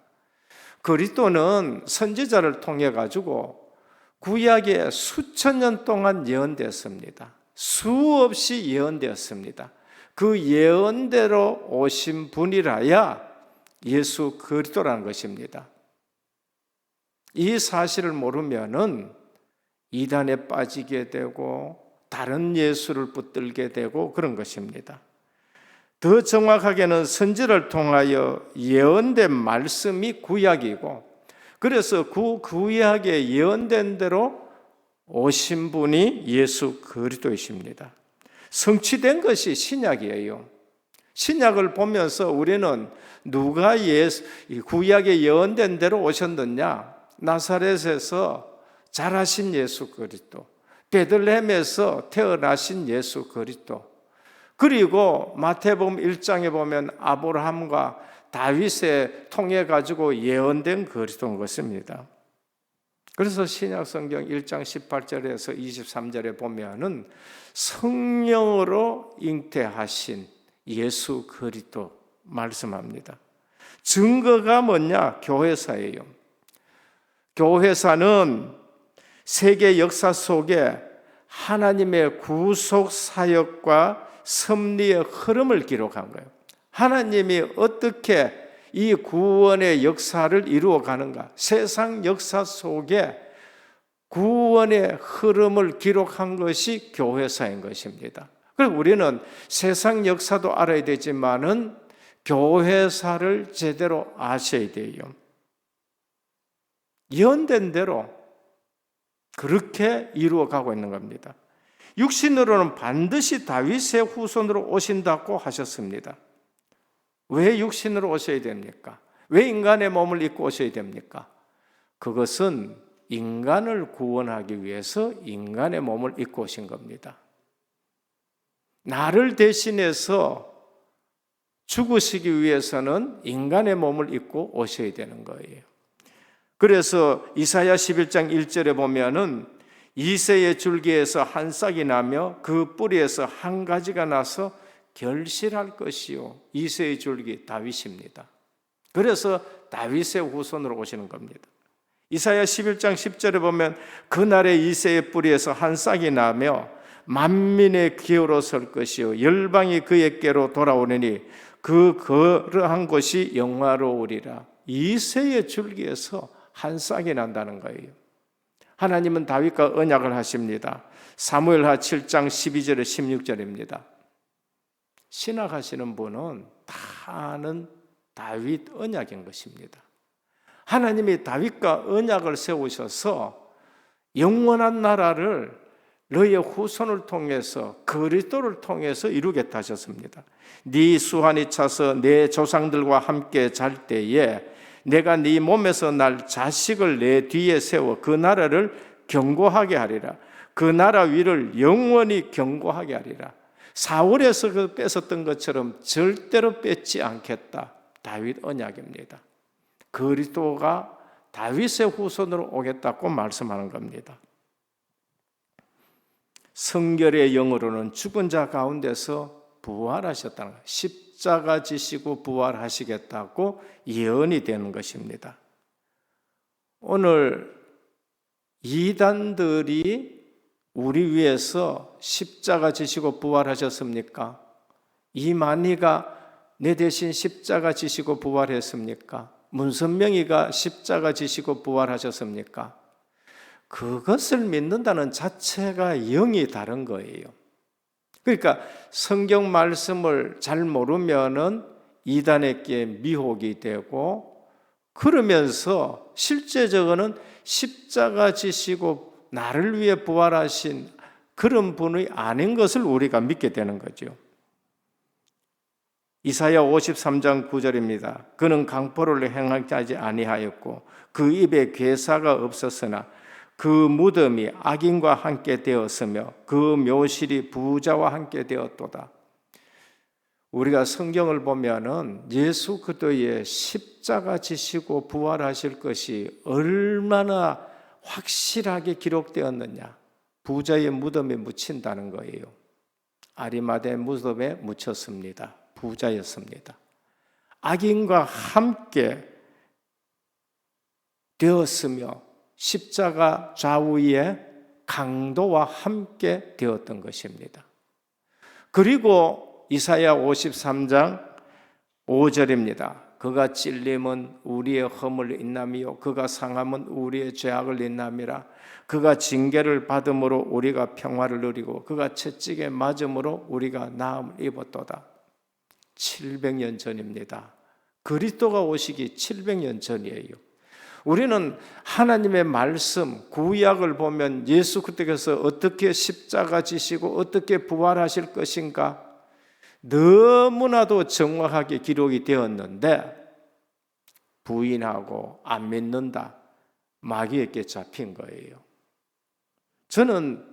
그리스도는 선지자를 통해 가지고 구약에 수천 년 동안 예언되었습니다. 수없이 예언되었습니다. 그 예언대로 오신 분이라야 예수 그리스도라는 것입니다. 이 사실을 모르면은 이단에 빠지게 되고 다른 예수를 붙들게 되고 그런 것입니다. 더 정확하게는 선지를 통하여 예언된 말씀이 구약이고, 그래서 그 구약에 예언된 대로 오신 분이 예수 그리스도이십니다. 성취된 것이 신약이에요. 신약을 보면서 우리는 누가 구약에 예언된 대로 오셨느냐? 나사렛에서 자라신 예수 그리스도, 베들레헴에서 태어나신 예수 그리스도, 그리고 마태복음 1장에 보면 아브라함과 다윗에 통해 가지고 예언된 그리스도인 것입니다. 그래서 신약 성경 1장 18절에서 23절에 보면은 성령으로 잉태하신 예수 그리스도 말씀합니다. 증거가 뭐냐? 교회사예요. 교회사는 세계 역사 속에 하나님의 구속 사역과 섭리의 흐름을 기록한 거예요. 하나님이 어떻게 이 구원의 역사를 이루어 가는가? 세상 역사 속에 구원의 흐름을 기록한 것이 교회사인 것입니다. 그래서 우리는 세상 역사도 알아야 되지만은 교회사를 제대로 아셔야 돼요. 예언된 대로 그렇게 이루어 가고 있는 겁니다. 육신으로는 반드시 다윗의 후손으로 오신다고 하셨습니다. 왜 육신으로 오셔야 됩니까? 왜 인간의 몸을 입고 오셔야 됩니까? 그것은 인간을 구원하기 위해서 인간의 몸을 입고 오신 겁니다. 나를 대신해서 죽으시기 위해서는 인간의 몸을 입고 오셔야 되는 거예요. 그래서 이사야 11장 1절에 보면은 이새의 줄기에서 한 싹이 나며 그 뿌리에서 한 가지가 나서 결실할 것이요. 이새의 줄기 다윗입니다. 그래서 다윗의 후손으로 오시는 겁니다. 이사야 11장 10절에 보면 그날에 이새의 뿌리에서 한 싹이 나며 만민의 기호로 설 것이요 열방이 그에게로 돌아오느니 그 거룩한 것이 영화로우리라. 이새의 줄기에서 한 싹이 난다는 거예요. 하나님은 다윗과 언약을 하십니다. 사무엘하 7장 12절에 16절입니다. 신학하시는 분은 다 아는 다윗 언약인 것입니다. 하나님이 다윗과 언약을 세우셔서 영원한 나라를 너의 후손을 통해서 그리스도를 통해서 이루겠다 하셨습니다. 네 수완이 차서 내 조상들과 함께 잘 때에 내가 네 몸에서 날 자식을 내 뒤에 세워 그 나라를 견고하게 하리라. 그 나라 위를 영원히 견고하게 하리라. 사울에서 그 뺏었던 것처럼 절대로 뺏지 않겠다. 다윗 언약입니다. 그리스도가 다윗의 후손으로 오겠다고 말씀하는 겁니다. 성결의 영으로는 죽은 자 가운데서 부활하셨다는 거예요. 십자가 지시고 부활하시겠다고 예언이 되는 것입니다. 오늘 이단들이 우리 위해서 십자가 지시고 부활하셨습니까? 이만희가 내 대신 십자가 지시고 부활했습니까? 문선명이가 십자가 지시고 부활하셨습니까? 그것을 믿는다는 자체가 영이 다른 거예요. 그러니까 성경 말씀을 잘 모르면은 이단에게 미혹이 되고, 그러면서 실제적으로는 십자가 지시고 나를 위해 부활하신 그런 분이 아닌 것을 우리가 믿게 되는 거죠. 이사야 53장 9절입니다. 그는 강포를 행하지 아니하였고 그 입에 괴사가 없었으나 그 무덤이 악인과 함께 되었으며 그 묘실이 부자와 함께 되었도다. 우리가 성경을 보면은 예수 그리스도의 십자가 지시고 부활하실 것이 얼마나 확실하게 기록되었느냐. 부자의 무덤에 묻힌다는 거예요. 아리마대 무덤에 묻혔습니다. 부자였습니다. 악인과 함께 되었으며 십자가 좌우에 강도와 함께 되었던 것입니다. 그리고 이사야 53장 5절입니다. 그가 찔림은 우리의 허물을 인남이요 그가 상함은 우리의 죄악을 인남이라. 그가 징계를 받음으로 우리가 평화를 누리고 그가 채찍에 맞음으로 우리가 나음을 입었도다. 700년 전입니다. 그리스도가 오시기 700년 전이에요. 우리는 하나님의 말씀, 구약을 보면 예수 그리스도께서 어떻게 십자가 지시고 어떻게 부활하실 것인가 너무나도 정확하게 기록이 되었는데 부인하고 안 믿는다, 마귀에게 잡힌 거예요. 저는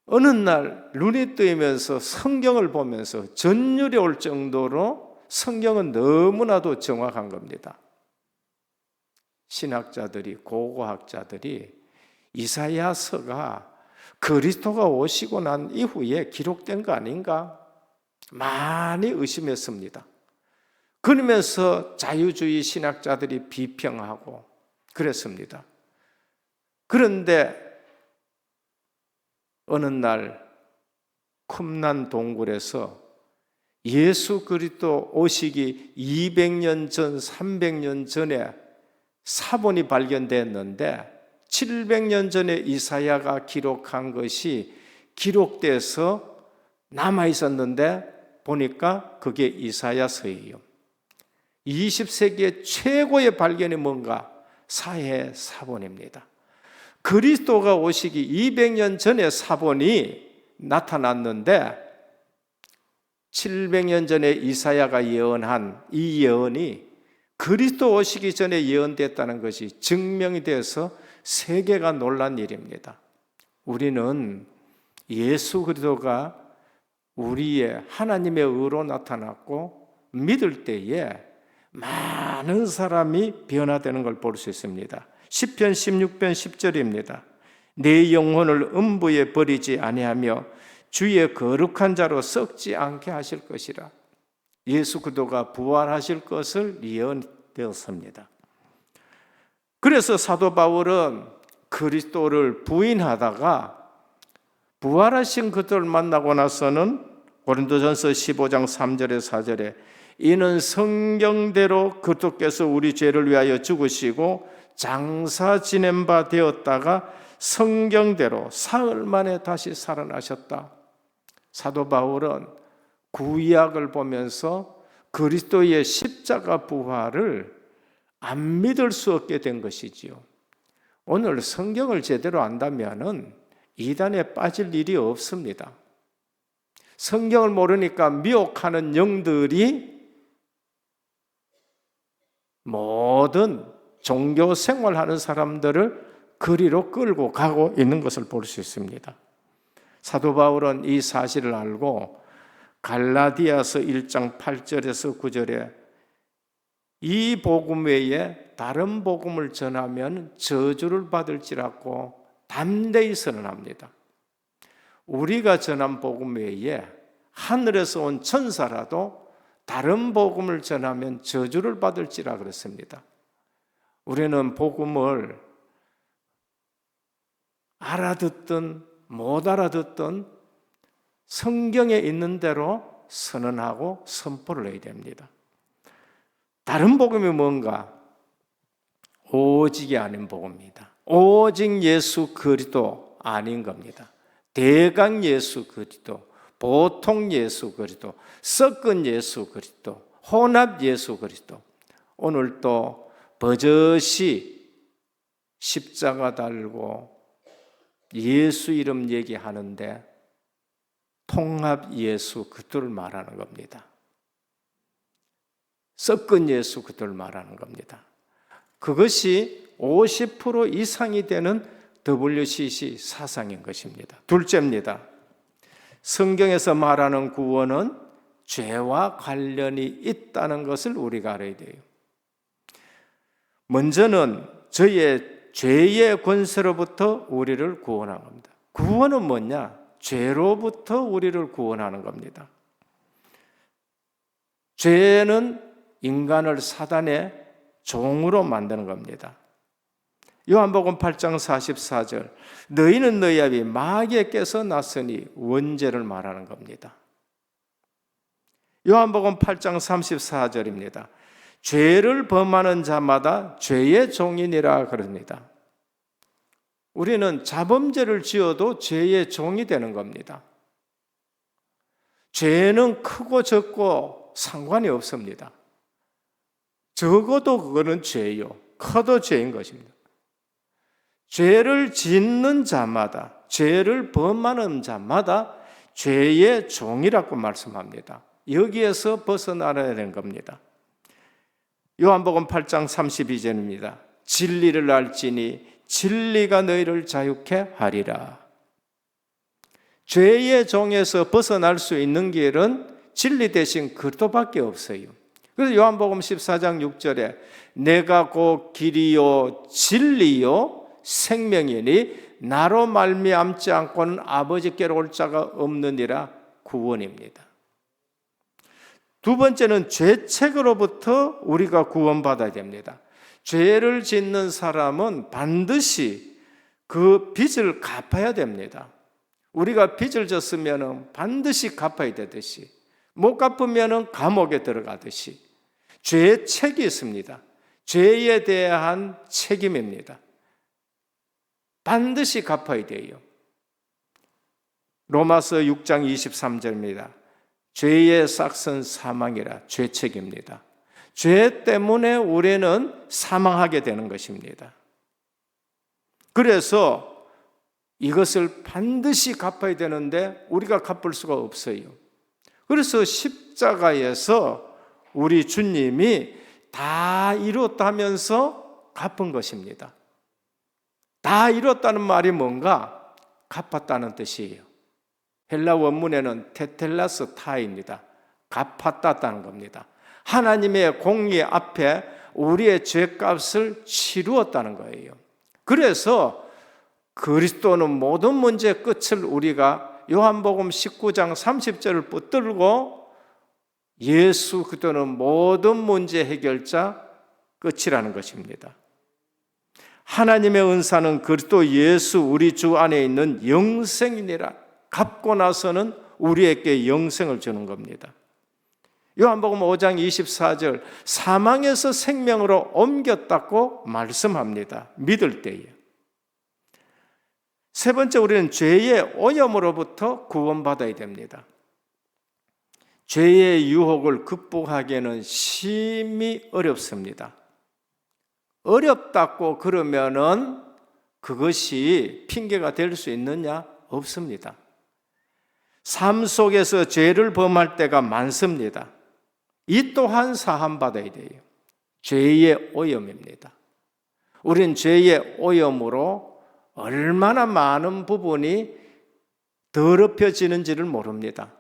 어느 날 눈이 뜨이면서 성경을 보면서 전율이 올 정도로 성경은 너무나도 정확한 겁니다. 신학자들이, 고고학자들이 이사야서가 그리스도가 오시고 난 이후에 기록된 거 아닌가 많이 의심했습니다. 그러면서 자유주의 신학자들이 비평하고 그랬습니다. 그런데 어느 날 쿰란 동굴에서 예수 그리스도 오시기 200년 전, 300년 전에 사본이 발견됐는데 700년 전에 이사야가 기록한 것이 기록돼서 남아있었는데 보니까 그게 이사야서예요. 20세기의 최고의 발견이 뭔가? 사해 사본입니다. 그리스도가 오시기 200년 전에 사본이 나타났는데 700년 전에 이사야가 예언한 이 예언이 그리스도 오시기 전에 예언됐다는 것이 증명이 돼서 세계가 놀란 일입니다. 우리는 예수 그리스도가 우리의 하나님의 의로 나타났고 믿을 때에 많은 사람이 변화되는 걸 볼 수 있습니다. 시편 16편 10절입니다. 내 영혼을 음부에 버리지 아니하며 주의 거룩한 자로 썩지 않게 하실 것이라. 예수 그리스도가 부활하실 것을 예언되었습니다. 그래서 사도 바울은 그리스도를 부인하다가 부활하신 그들을 만나고 나서는 고린도전서 15장 3절에 4절에 이는 성경대로 그리스도께서 우리 죄를 위하여 죽으시고 장사 지낸 바 되었다가 성경대로 사흘 만에 다시 살아나셨다. 사도 바울은 구약을 보면서 그리스도의 십자가 부활을 안 믿을 수 없게 된 것이지요. 오늘 성경을 제대로 안다면 이단에 빠질 일이 없습니다. 성경을 모르니까 미혹하는 영들이 모든 종교 생활하는 사람들을 그리로 끌고 가고 있는 것을 볼 수 있습니다. 사도 바울은 이 사실을 알고 갈라디아서 1장 8절에서 9절에 이 복음 외에 다른 복음을 전하면 저주를 받을지라고 담대히 선언합니다. 우리가 전한 복음 외에 하늘에서 온 천사라도 다른 복음을 전하면 저주를 받을지라 그랬습니다. 우리는 복음을 알아듣든 못 알아듣든 성경에 있는 대로 선언하고 선포를 해야 됩니다. 다른 복음이 뭔가? 오직이 아닌 복음입니다. 오직 예수 그리스도 아닌 겁니다. 대강 예수 그리스도, 보통 예수 그리스도, 섞은 예수 그리스도, 혼합 예수 그리스도. 오늘 또 버젓이 십자가 달고 예수 이름 얘기하는데 통합 예수 그리스도를 말하는 겁니다. 섞은 예수 그리스도를 말하는 겁니다. 그것이 50% 이상이 되는 WCC 사상인 것입니다. 둘째입니다. 성경에서 말하는 구원은 죄와 관련이 있다는 것을 우리가 알아야 돼요. 먼저는 저의 죄의 권세로부터 우리를 구원한 겁니다. 구원은 뭐냐? 죄로부터 우리를 구원하는 겁니다. 죄는 인간을 사단의 종으로 만드는 겁니다. 요한복음 8장 44절, 너희는 너희 아비 마귀에게서 났으니 원죄를 말하는 겁니다. 요한복음 8장 34절입니다. 죄를 범하는 자마다 죄의 종이니라 그럽니다. 우리는 자범죄를 지어도 죄의 종이 되는 겁니다. 죄는 크고 적고 상관이 없습니다. 적어도 그거는 죄요. 커도 죄인 것입니다. 죄를 짓는 자마다, 죄를 범하는 자마다 죄의 종이라고 말씀합니다. 여기에서 벗어나야 되는 겁니다. 요한복음 8장 32절입니다. 진리를 알지니 진리가 너희를 자유케 하리라. 죄의 종에서 벗어날 수 있는 길은 진리 대신 그리스도밖에 없어요. 그래서 요한복음 14장 6절에 내가 곧 길이요 진리요 생명이니 나로 말미암지 않고는 아버지께로 올 자가 없느니라 구원입니다. 두 번째는 죄책으로부터 우리가 구원받아야 됩니다. 죄를 짓는 사람은 반드시 그 빚을 갚아야 됩니다. 우리가 빚을 졌으면 반드시 갚아야 되듯이, 못 갚으면 감옥에 들어가듯이 죄책이 있습니다. 죄에 대한 책임입니다. 반드시 갚아야 돼요. 로마서 6장 23절입니다. 죄의 싹은 사망이라, 죄책입니다. 죄 때문에 우리는 사망하게 되는 것입니다. 그래서 이것을 반드시 갚아야 되는데 우리가 갚을 수가 없어요. 그래서 십자가에서 우리 주님이 다 이뤘다면서 갚은 것입니다. 다 이뤘다는 말이 뭔가? 갚았다는 뜻이에요. 헬라 원문에는 테텔라스 타입니다. 갚았다는 겁니다. 하나님의 공의 앞에 우리의 죄값을 치루었다는 거예요. 그래서 그리스도는 모든 문제의 끝을 우리가 요한복음 19장 30절을 붙들고 예수 그리스도는 모든 문제 해결자 끝이라는 것입니다. 하나님의 은사는 그리스도 예수 우리 주 안에 있는 영생이니라. 갚고 나서는 우리에게 영생을 주는 겁니다. 요한복음 5장 24절 사망에서 생명으로 옮겼다고 말씀합니다. 믿을 때에. 세 번째, 우리는 죄의 오염으로부터 구원받아야 됩니다. 죄의 유혹을 극복하기에는 심히 어렵습니다. 어렵다고 그러면은 그것이 핑계가 될 수 있느냐? 없습니다. 삶 속에서 죄를 범할 때가 많습니다. 이 또한 사함받아야 돼요. 죄의 오염입니다. 우린 죄의 오염으로 얼마나 많은 부분이 더럽혀지는지를 모릅니다.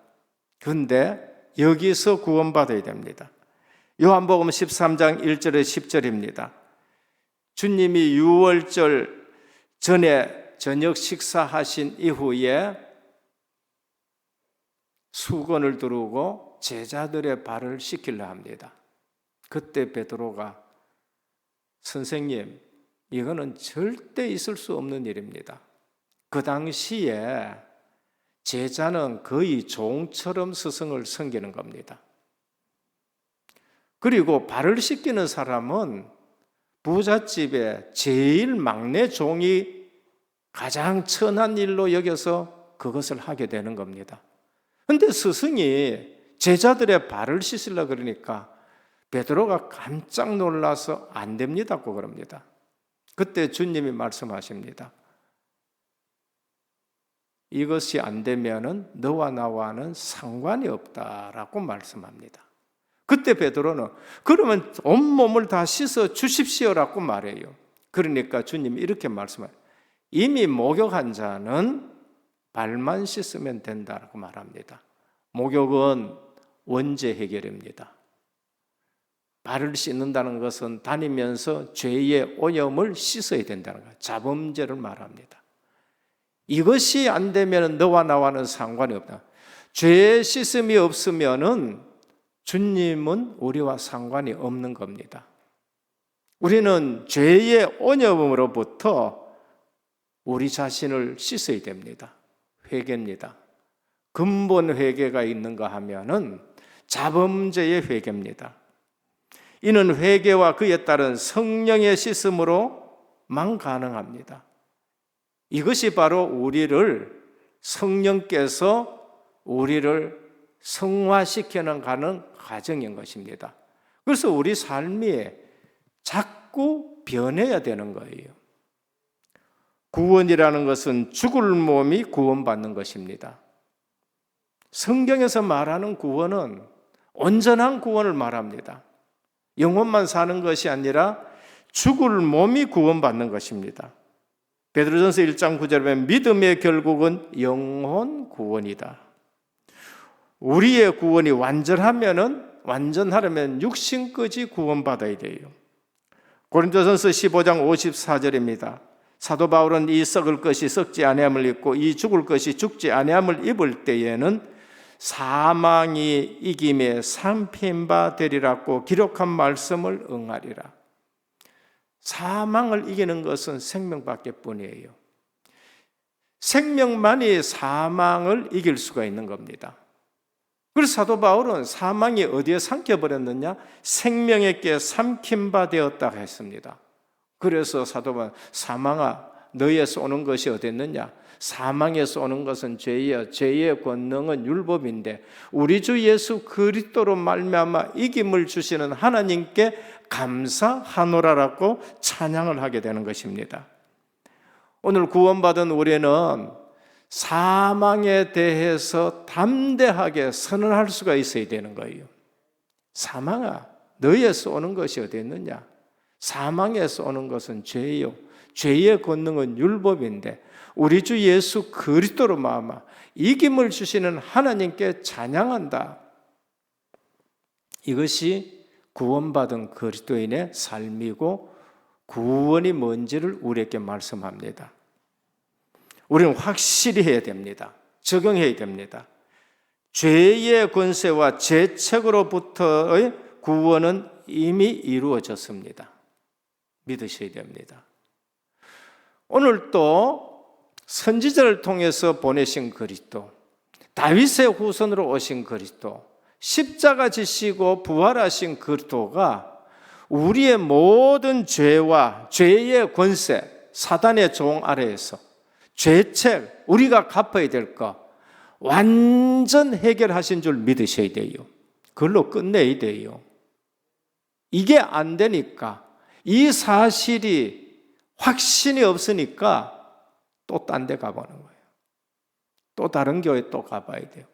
그런데 여기서 구원받아야 됩니다. 요한복음 13장 1절에 10절입니다. 주님이 유월절 전에 저녁 식사하신 이후에 수건을 두르고 제자들의 발을 씻기려 합니다. 그때 베드로가 선생님, 이거는 절대 있을 수 없는 일입니다. 그 당시에 제자는 거의 종처럼 스승을 섬기는 겁니다. 그리고 발을 씻기는 사람은 부잣집의 제일 막내 종이 가장 천한 일로 여겨서 그것을 하게 되는 겁니다. 그런데 스승이 제자들의 발을 씻으려고 그러니까 베드로가 깜짝 놀라서 안 됩니다고 그럽니다. 그때 주님이 말씀하십니다. 이것이 안 되면은 너와 나와는 상관이 없다라고 말씀합니다. 그때 베드로는 그러면 온몸을 다 씻어 주십시오라고 말해요. 그러니까 주님이 이렇게 말씀해요. 이미 목욕한 자는 발만 씻으면 된다고 말합니다. 목욕은 원죄 해결입니다. 발을 씻는다는 것은 다니면서 죄의 오염을 씻어야 된다는 거예요. 자범죄를 말합니다. 이것이 안 되면 너와 나와는 상관이 없다. 죄의 씻음이 없으면은 주님은 우리와 상관이 없는 겁니다. 우리는 죄의 오염으로부터 우리 자신을 씻어야 됩니다. 회개입니다. 근본 회개가 있는가 하면은 자범죄의 회개입니다. 이는 회개와 그에 따른 성령의 씻음으로만 가능합니다. 이것이 바로 우리를 성령께서 우리를 성화시켜는 가는 과정인 것입니다. 그래서 우리 삶이 자꾸 변해야 되는 거예요. 구원이라는 것은 죽을 몸이 구원받는 것입니다. 성경에서 말하는 구원은 온전한 구원을 말합니다. 영혼만 사는 것이 아니라 죽을 몸이 구원받는 것입니다. 베드로전서 1장 9절에 보면 믿음의 결국은 영혼 구원이다. 우리의 구원이 완전하려면 육신까지 구원받아야 돼요. 고린도전서 15장 54절입니다. 사도 바울은 이 썩을 것이 썩지 아니함을 입고 이 죽을 것이 죽지 아니함을 입을 때에는 사망이 이김에 삼킨 바 되리라고 기록한 말씀을 응하리라. 사망을 이기는 것은 생명밖에 뿐이에요. 생명만이 사망을 이길 수가 있는 겁니다. 그래서 사도 바울은 사망이 어디에 삼켜버렸느냐? 생명에게 삼킨 바 되었다고 했습니다. 그래서 사도 바울은 사망아 너에서 오는 것이 어딨느냐? 사망에서 오는 것은 죄여 죄의 권능은 율법인데 우리 주 예수 그리스도로 말미암아 이김을 주시는 하나님께 감사하노라라고 찬양을 하게 되는 것입니다. 오늘 구원받은 우리는 사망에 대해서 담대하게 선언할 수가 있어야 되는 거예요. 사망아 너에서 오는 것이 어디 있느냐? 사망에서 오는 것은 죄요 죄의 권능은 율법인데 우리 주 예수 그리스도로 마음아 이김을 주시는 하나님께 찬양한다. 이것이 구원받은 그리스도인의 삶이고 구원이 뭔지를 우리에게 말씀합니다. 우리는 확실히 해야 됩니다. 적용해야 됩니다. 죄의 권세와 죄책으로부터의 구원은 이미 이루어졌습니다. 믿으셔야 됩니다. 오늘 또 선지자를 통해서 보내신 그리스도, 다윗의 후손으로 오신 그리스도, 십자가 지시고 부활하신 그리스도가 우리의 모든 죄와 죄의 권세, 사단의 종 아래에서 죄책, 우리가 갚아야 될 거 완전 해결하신 줄 믿으셔야 돼요. 그걸로 끝내야 돼요. 이게 안 되니까, 이 사실이 확신이 없으니까 또 딴 데 가보는 거예요. 또 다른 교회 또 가봐야 돼요.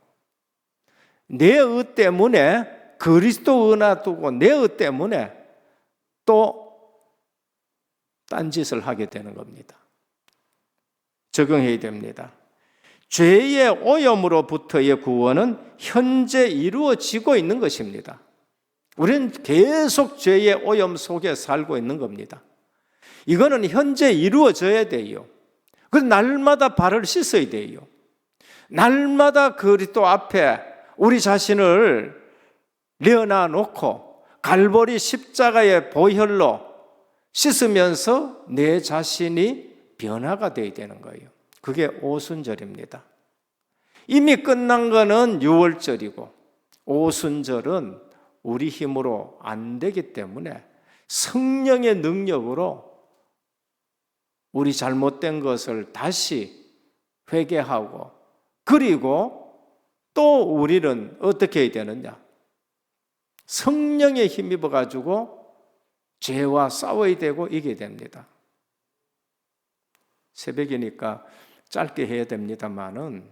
내 의 때문에, 그리스도 의나 두고 내 의 때문에 또 딴짓을 하게 되는 겁니다. 적용해야 됩니다. 죄의 오염으로부터의 구원은 현재 이루어지고 있는 것입니다. 우리는 계속 죄의 오염 속에 살고 있는 겁니다. 이거는 현재 이루어져야 돼요. 그래서 날마다 발을 씻어야 돼요. 날마다 그리스도 앞에 우리 자신을 내어놔 놓고 갈보리 십자가의 보혈로 씻으면서 내 자신이 변화가 되어야 되는 거예요. 그게 오순절입니다. 이미 끝난 거는 유월절이고 오순절은 우리 힘으로 안 되기 때문에 성령의 능력으로 우리 잘못된 것을 다시 회개하고, 그리고 또 우리는 어떻게 해야 되느냐? 성령에 힘입어 가지고 죄와 싸워야 되고 이겨야 됩니다. 새벽이니까 짧게 해야 됩니다만은,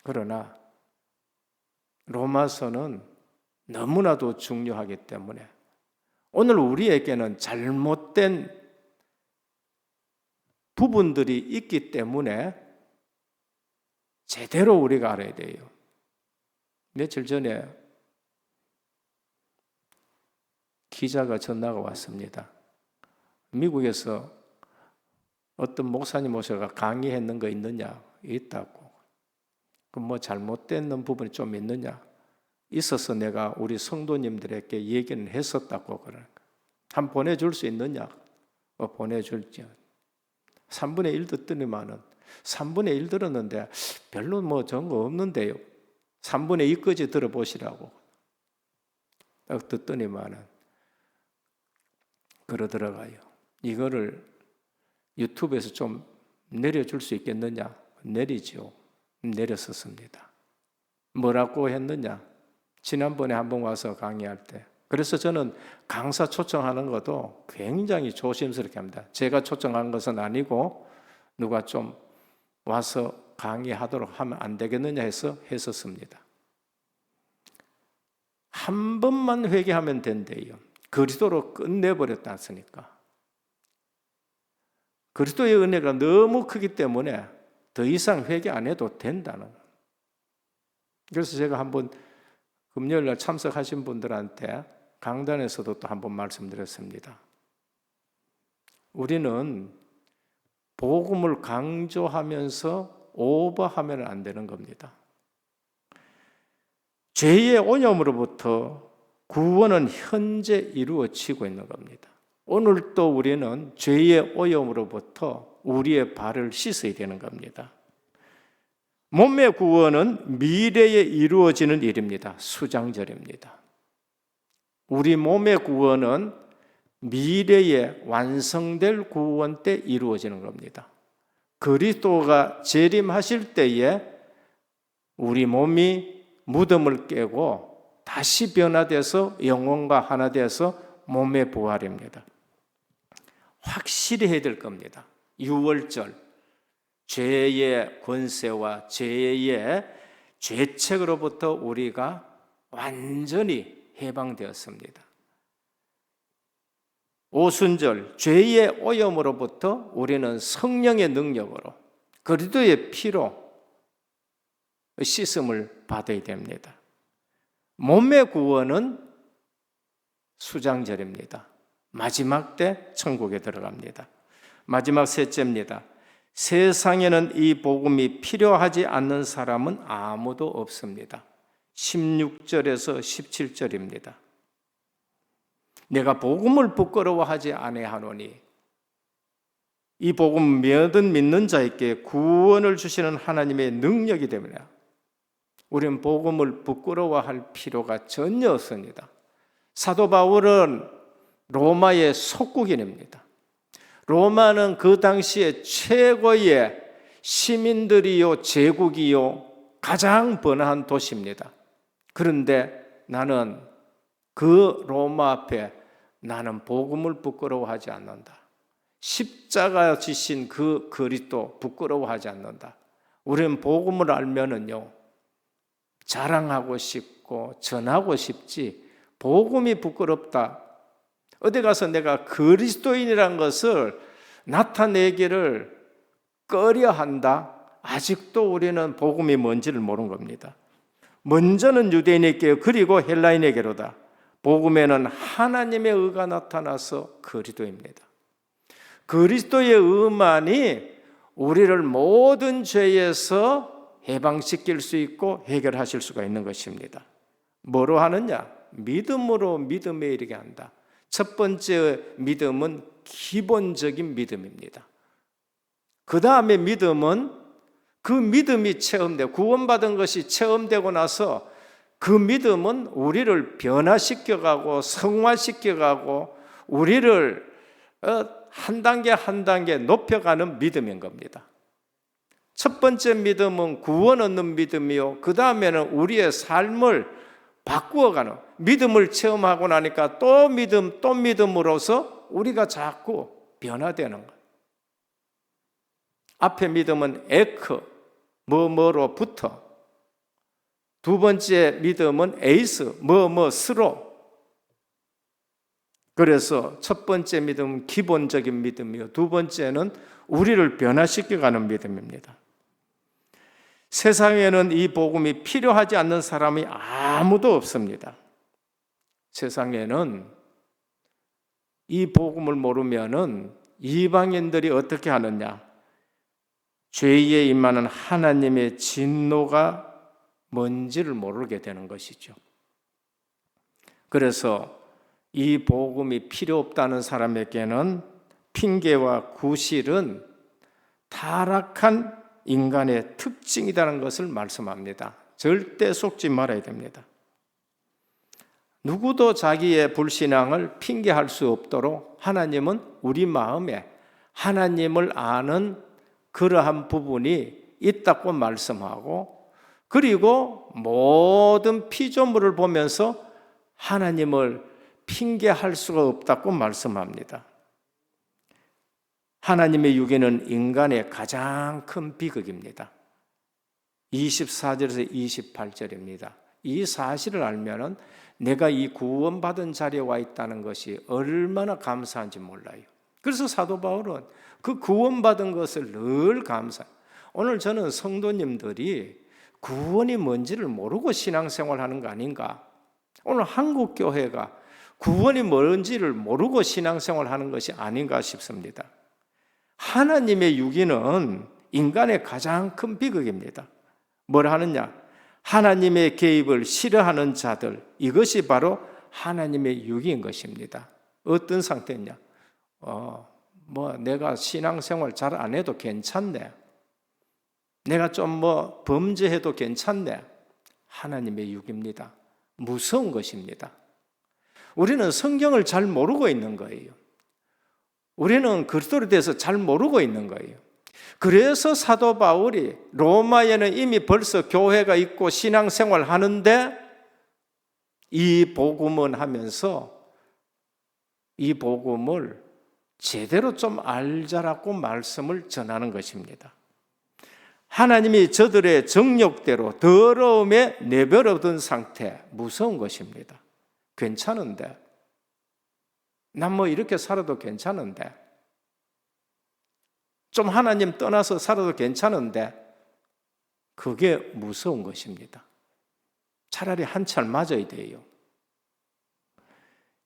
그러나 로마서는 너무나도 중요하기 때문에 오늘 우리에게는 잘못된 부분들이 있기 때문에 제대로 우리가 알아야 돼요. 며칠 전에 기자가 전화가 왔습니다. 미국에서 어떤 목사님 오셔가 강의했는 거 있느냐? 있다고. 그럼 뭐 잘못된 부분이 좀 있느냐? 있어서 내가 우리 성도님들에게 얘기는 했었다고 그러는 거예요. 한번 보내줄 수 있느냐? 보내줄지. 3분의 1 듣더니만은 3분의 1 들었는데 별로 뭐 좋은 거 없는데요. 3분의 2까지 들어보시라고. 딱 듣더니만은 그러더라고요. 이거를 유튜브에서 좀 내려줄 수 있겠느냐? 내리죠. 내렸었습니다. 뭐라고 했느냐? 지난번에 한번 와서 강의할 때. 그래서 저는 강사 초청하는 것도 굉장히 조심스럽게 합니다. 제가 초청한 것은 아니고 누가 좀 와서 강의하도록 하면 안 되겠느냐 해서 했었습니다. 한 번만 회개하면 된대요. 그리스도로 끝내버렸다 했으니까. 그리스도의 은혜가 너무 크기 때문에 더 이상 회개 안 해도 된다는. 그래서 제가 한번 금요일 날 참석하신 분들한테 강단에서도 또 한번 말씀드렸습니다. 우리는 복음을 강조하면서 오버하면 안 되는 겁니다. 죄의 오염으로부터 구원은 현재 이루어지고 있는 겁니다. 오늘 또 우리는 죄의 오염으로부터 우리의 발을 씻어야 되는 겁니다. 몸의 구원은 미래에 이루어지는 일입니다. 수장절입니다. 우리 몸의 구원은 미래에 완성될 구원 때 이루어지는 겁니다. 그리스도가 재림하실 때에 우리 몸이 무덤을 깨고 다시 변화돼서 영혼과 하나 돼서 몸의 부활입니다. 확실히 해야 될 겁니다. 유월절, 죄의 권세와 죄의 죄책으로부터 우리가 완전히 해방되었습니다. 오순절, 죄의 오염으로부터 우리는 성령의 능력으로 그리스도의 피로 씻음을 받아야 됩니다. 몸의 구원은 수장절입니다. 마지막 때 천국에 들어갑니다. 마지막 셋째입니다. 세상에는 이 복음이 필요하지 않는 사람은 아무도 없습니다. 16절에서 17절입니다. 내가 복음을 부끄러워하지 아니하노니 이 복음 뭐든 믿는 자에게 구원을 주시는 하나님의 능력이 됩니다. 우리는 복음을 부끄러워할 필요가 전혀 없습니다. 사도 바울은 로마의 속국인입니다. 로마는 그 당시에 최고의 시민들이요, 제국이요, 가장 번화한 도시입니다. 그런데 나는 그 로마 앞에 나는 복음을 부끄러워하지 않는다. 십자가 지신 그 그리스도 부끄러워하지 않는다. 우리는 복음을 알면은요, 자랑하고 싶고 전하고 싶지, 복음이 부끄럽다. 어디 가서 내가 그리스도인이란 것을 나타내기를 꺼려한다. 아직도 우리는 복음이 뭔지를 모르는 겁니다. 먼저는 유대인에게 그리고 헬라인에게로다. 복음에는 하나님의 의가 나타나서 그리스도입니다. 그리스도의 의만이 우리를 모든 죄에서 해방시킬 수 있고 해결하실 수가 있는 것입니다. 뭐로 하느냐? 믿음으로 믿음에 이르게 한다. 첫 번째 믿음은 기본적인 믿음입니다. 그 다음에 믿음은 그 믿음이 체험되고 구원받은 것이 체험되고 나서 그 믿음은 우리를 변화시켜가고 성화시켜가고 우리를 한 단계 한 단계 높여가는 믿음인 겁니다. 첫 번째 믿음은 구원 얻는 믿음이요, 그 다음에는 우리의 삶을 바꾸어가는 믿음을 체험하고 나니까 또 믿음, 또 믿음으로서 우리가 자꾸 변화되는 거예요. 앞에 믿음은 에크, 뭐뭐로부터. 두 번째 믿음은 에이스, 뭐뭐스로. 그래서 첫 번째 믿음은 기본적인 믿음이요, 두 번째는 우리를 변화시켜가는 믿음입니다. 세상에는 이 복음이 필요하지 않는 사람이 아무도 없습니다. 세상에는 이 복음을 모르면은 이방인들이 어떻게 하느냐? 죄에 임하는 하나님의 진노가 뭔지를 모르게 되는 것이죠. 그래서 이 복음이 필요 없다는 사람에게는 핑계와 구실은 타락한 인간의 특징이라는 것을 말씀합니다. 절대 속지 말아야 됩니다. 누구도 자기의 불신앙을 핑계할 수 없도록 하나님은 우리 마음에 하나님을 아는 그러한 부분이 있다고 말씀하고, 그리고 모든 피조물을 보면서 하나님을 핑계할 수가 없다고 말씀합니다. 하나님의 유기는 인간의 가장 큰 비극입니다. 24절에서 28절입니다. 이 사실을 알면은 내가 이 구원받은 자리에 와 있다는 것이 얼마나 감사한지 몰라요. 그래서 사도 바울은 그 구원받은 것을 늘 감사해요. 오늘 저는 성도님들이 구원이 뭔지를 모르고 신앙생활하는 거 아닌가? 오늘 한국 교회가 구원이 뭔지를 모르고 신앙생활하는 것이 아닌가 싶습니다. 하나님의 유기는 인간의 가장 큰 비극입니다. 뭘 하느냐? 하나님의 개입을 싫어하는 자들, 이것이 바로 하나님의 유기인 것입니다. 어떤 상태냐? 내가 신앙생활 잘 안 해도 괜찮네. 내가 좀 범죄해도 괜찮네. 하나님의 유기입니다. 무서운 것입니다. 우리는 성경을 잘 모르고 있는 거예요. 우리는 그리스도에 대해서 잘 모르고 있는 거예요. 그래서 사도 바울이 로마에는 이미 벌써 교회가 있고 신앙생활 하는데 이 복음은 하면서 이 복음을 제대로 좀 알자라고 말씀을 전하는 것입니다. 하나님이 저들의 정욕대로 더러움에 내버려둔 상태, 무서운 것입니다. 괜찮은데, 난 이렇게 살아도 괜찮은데, 좀 하나님 떠나서 살아도 괜찮은데, 그게 무서운 것입니다. 차라리 한철 맞아야 돼요.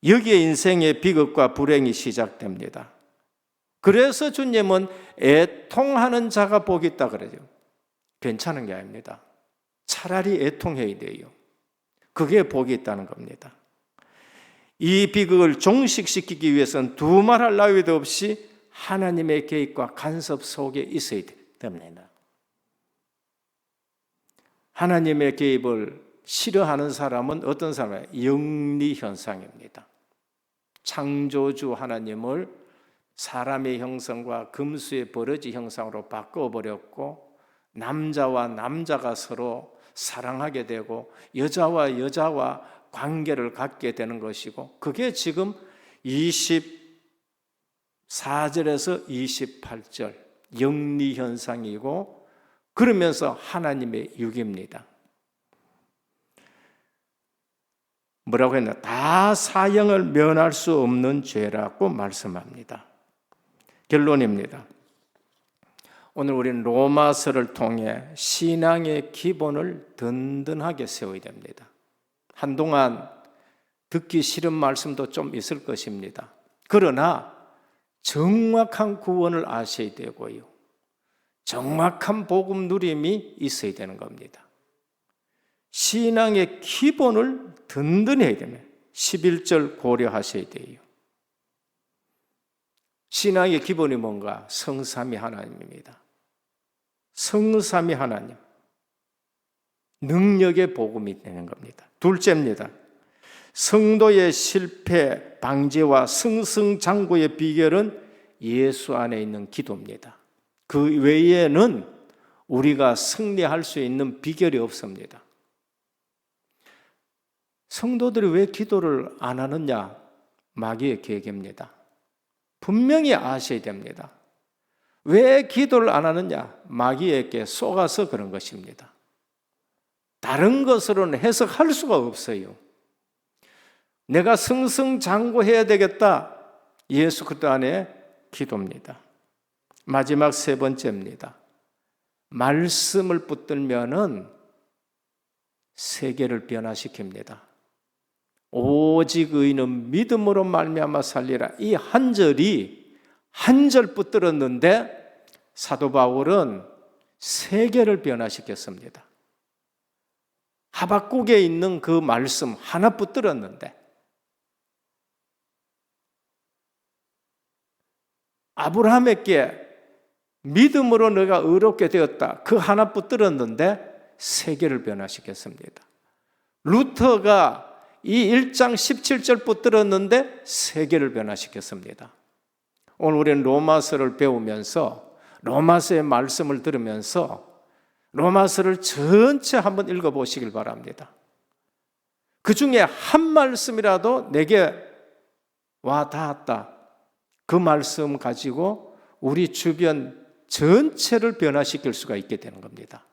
여기에 인생의 비극과 불행이 시작됩니다. 그래서 주님은 애통하는 자가 복이 있다 그러죠. 괜찮은 게 아닙니다. 차라리 애통해야 돼요. 그게 복이 있다는 겁니다. 이 비극을 종식시키기 위해서는 두말할 나위도 없이 하나님의 개입과 간섭 속에 있어야 됩니다. 하나님의 개입을 싫어하는 사람은 어떤 사람이에요? 영리현상입니다. 창조주 하나님을 사람의 형상과 금수의 버러지 형상으로 바꿔버렸고 남자와 남자가 서로 사랑하게 되고 여자와 여자와 관계를 갖게 되는 것이고, 그게 지금 24절에서 28절 영리현상이고, 그러면서 하나님의 육입니다. 뭐라고 했나? 다 사형을 면할 수 없는 죄라고 말씀합니다. 결론입니다. 오늘 우리는 로마서를 통해 신앙의 기본을 든든하게 세워야 됩니다. 한동안 듣기 싫은 말씀도 좀 있을 것입니다. 그러나 정확한 구원을 아셔야 되고요, 정확한 복음 누림이 있어야 되는 겁니다. 신앙의 기본을 든든히 해야 됩니다. 11절 고려하셔야 돼요. 신앙의 기본이 뭔가? 성삼위 하나님입니다. 성삼위 하나님, 능력의 복음이 되는 겁니다. 둘째입니다. 성도의 실패 방지와 승승장구의 비결은 예수 안에 있는 기도입니다. 그 외에는 우리가 승리할 수 있는 비결이 없습니다. 성도들이 왜 기도를 안 하느냐? 마귀의 계획입니다. 분명히 아셔야 됩니다. 왜 기도를 안 하느냐? 마귀에게 속아서 그런 것입니다. 다른 것으로는 해석할 수가 없어요. 내가 승승장구해야 되겠다. 예수 그리스도 안에 기도입니다. 마지막 세 번째입니다. 말씀을 붙들면은 세계를 변화시킵니다. 오직 의인은 믿음으로 말미암아 살리라. 이 한 절이 한 절 붙들었는데 사도 바울은 세계를 변화시켰습니다. 하박국에 있는 그 말씀 하나 붙들었는데, 아브라함에게 믿음으로 너가 의롭게 되었다, 그 하나 붙들었는데 세계를 변화시켰습니다. 루터가 이 1장 17절 붙들었는데 세계를 변화시켰습니다. 오늘 우리는 로마서를 배우면서, 로마서의 말씀을 들으면서 로마서를 전체 한번 읽어보시길 바랍니다. 그 중에 한 말씀이라도 내게 와 닿았다, 그 말씀 가지고 우리 주변 전체를 변화시킬 수가 있게 되는 겁니다.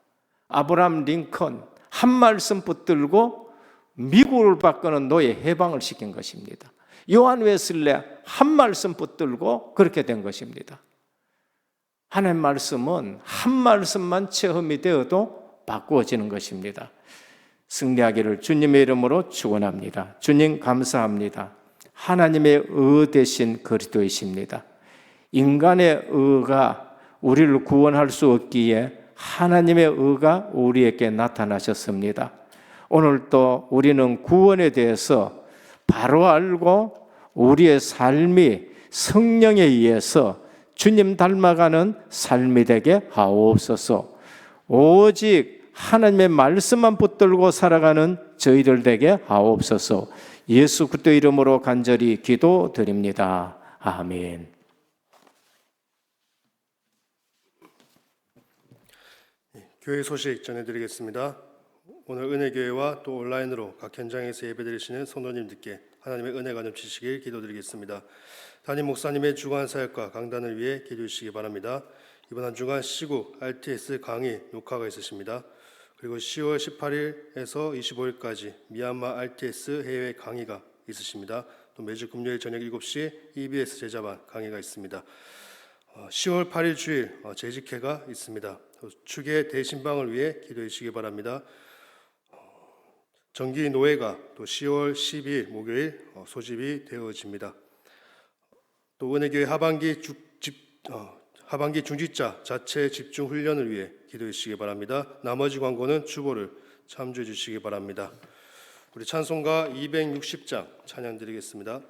아브라함 링컨 한 말씀 붙들고 미국을 바꾸는 노예 해방을 시킨 것입니다. 요한 웨슬레 한 말씀 붙들고 그렇게 된 것입니다. 하나님 말씀은 한 말씀만 체험이 되어도 바꾸어지는 것입니다. 승리하기를 주님의 이름으로 축원합니다. 주님 감사합니다. 하나님의 의 대신 그리스도이십니다. 인간의 의가 우리를 구원할 수 없기에 하나님의 의가 우리에게 나타나셨습니다. 오늘 또 우리는 구원에 대해서 바로 알고 우리의 삶이 성령에 의해서 주님 닮아가는 삶이 되게 하옵소서. 오직 하나님의 말씀만 붙들고 살아가는 저희들 되게 하옵소서. 예수 그리스도 이름으로 간절히 기도드립니다. 아멘. 교회 소식 전해드리겠습니다. 오늘 은혜교회와 또 온라인으로 각 현장에서 예배드리시는 성도님들께 하나님의 은혜가 넘치시길 기도드리겠습니다. 담임 목사님의 주간 사역과 강단을 위해 기도해 주시기 바랍니다. 이번 한 주간 시국 RTS 강의 녹화가 있으십니다. 그리고 10월 18일에서 25일까지 미얀마 RTS 해외 강의가 있으십니다. 또 매주 금요일 저녁 7시 EBS 제자반 강의가 있습니다. 10월 8일 주일 재직회가 있습니다. 축의 대신방을 위해 기도해 주시기 바랍니다. 정기 노회가 또 10월 12일 목요일 소집이 되어집니다. 또 은혜교회 하반기 중직자 자체 집중 훈련을 위해 기도해 주시기 바랍니다. 나머지 광고는 주보를 참조해 주시기 바랍니다. 우리 찬송가 260장 찬양 드리겠습니다.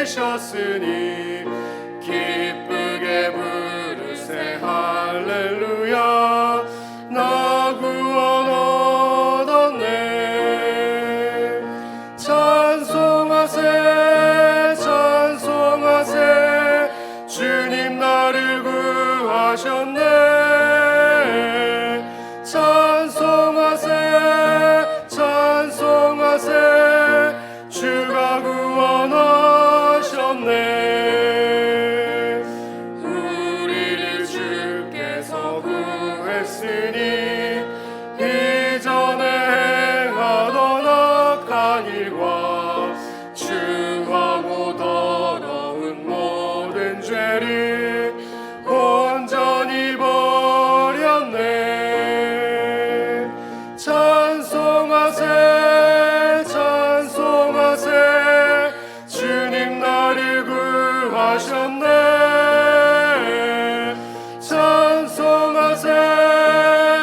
되셨으니 기쁘게 부르세 할렐루야. 나 구원 얻었네. 찬송하세 찬송하세 주님 나를 구하셨네. 찬송하세 찬송하세 주가 구원하셨네. 우리를 주께서 구했으니 이전에 행하던 악한 일과 추하고 더러운 모든 죄를 온전히 버렸네. 찬송하세 찬송하세 주님 나를 구하셨네. 찬송하세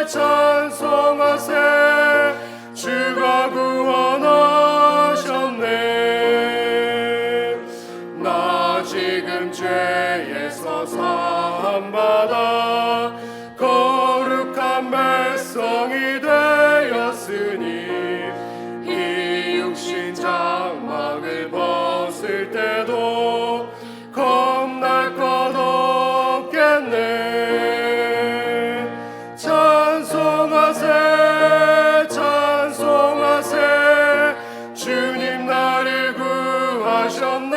찬송하세 주가 구원하셨네. 나 지금 죄에서 사함받아 거룩한 백성이 되었으니 이 육신 장막을 벗을 때도 겁날 것 없겠네. 찬송하세 찬송하세 주님 나를 구하셨네.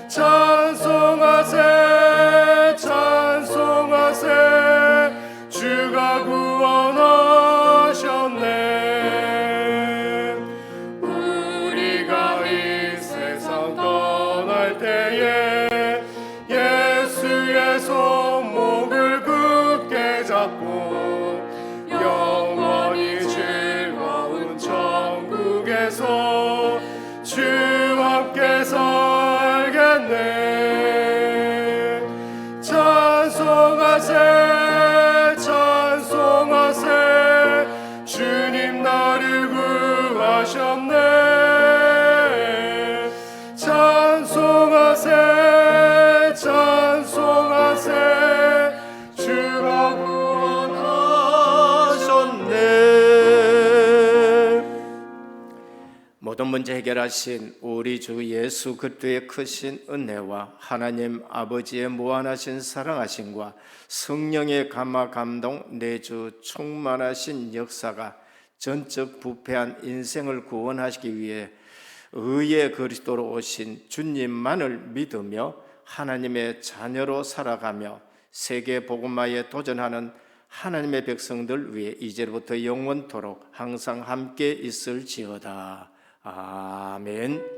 찬송하세 찬송하세 주가 구원하셨네. 우리가 이 세상 떠날 때에 예수의 손목을 굳게 잡고 영원히 즐거운 천국에서 주와 함께 살겠네. 찬송하세 찬송하세 주님 나를 구하셨네. 찬송하세 찬송하세 주가 구원하셨네. 모든 문제 해결하신 우리 주 예수 그리스도의 크신 은혜와 하나님 아버지의 무한하신 사랑하심과 성령의 감화 감동 내주 충만하신 역사가 전적 부패한 인생을 구원하시기 위해 의의 그리스도로 오신 주님만을 믿으며 하나님의 자녀로 살아가며 세계 복음화에 도전하는 하나님의 백성들 위해 이제부터 영원토록 항상 함께 있을지어다. 아멘.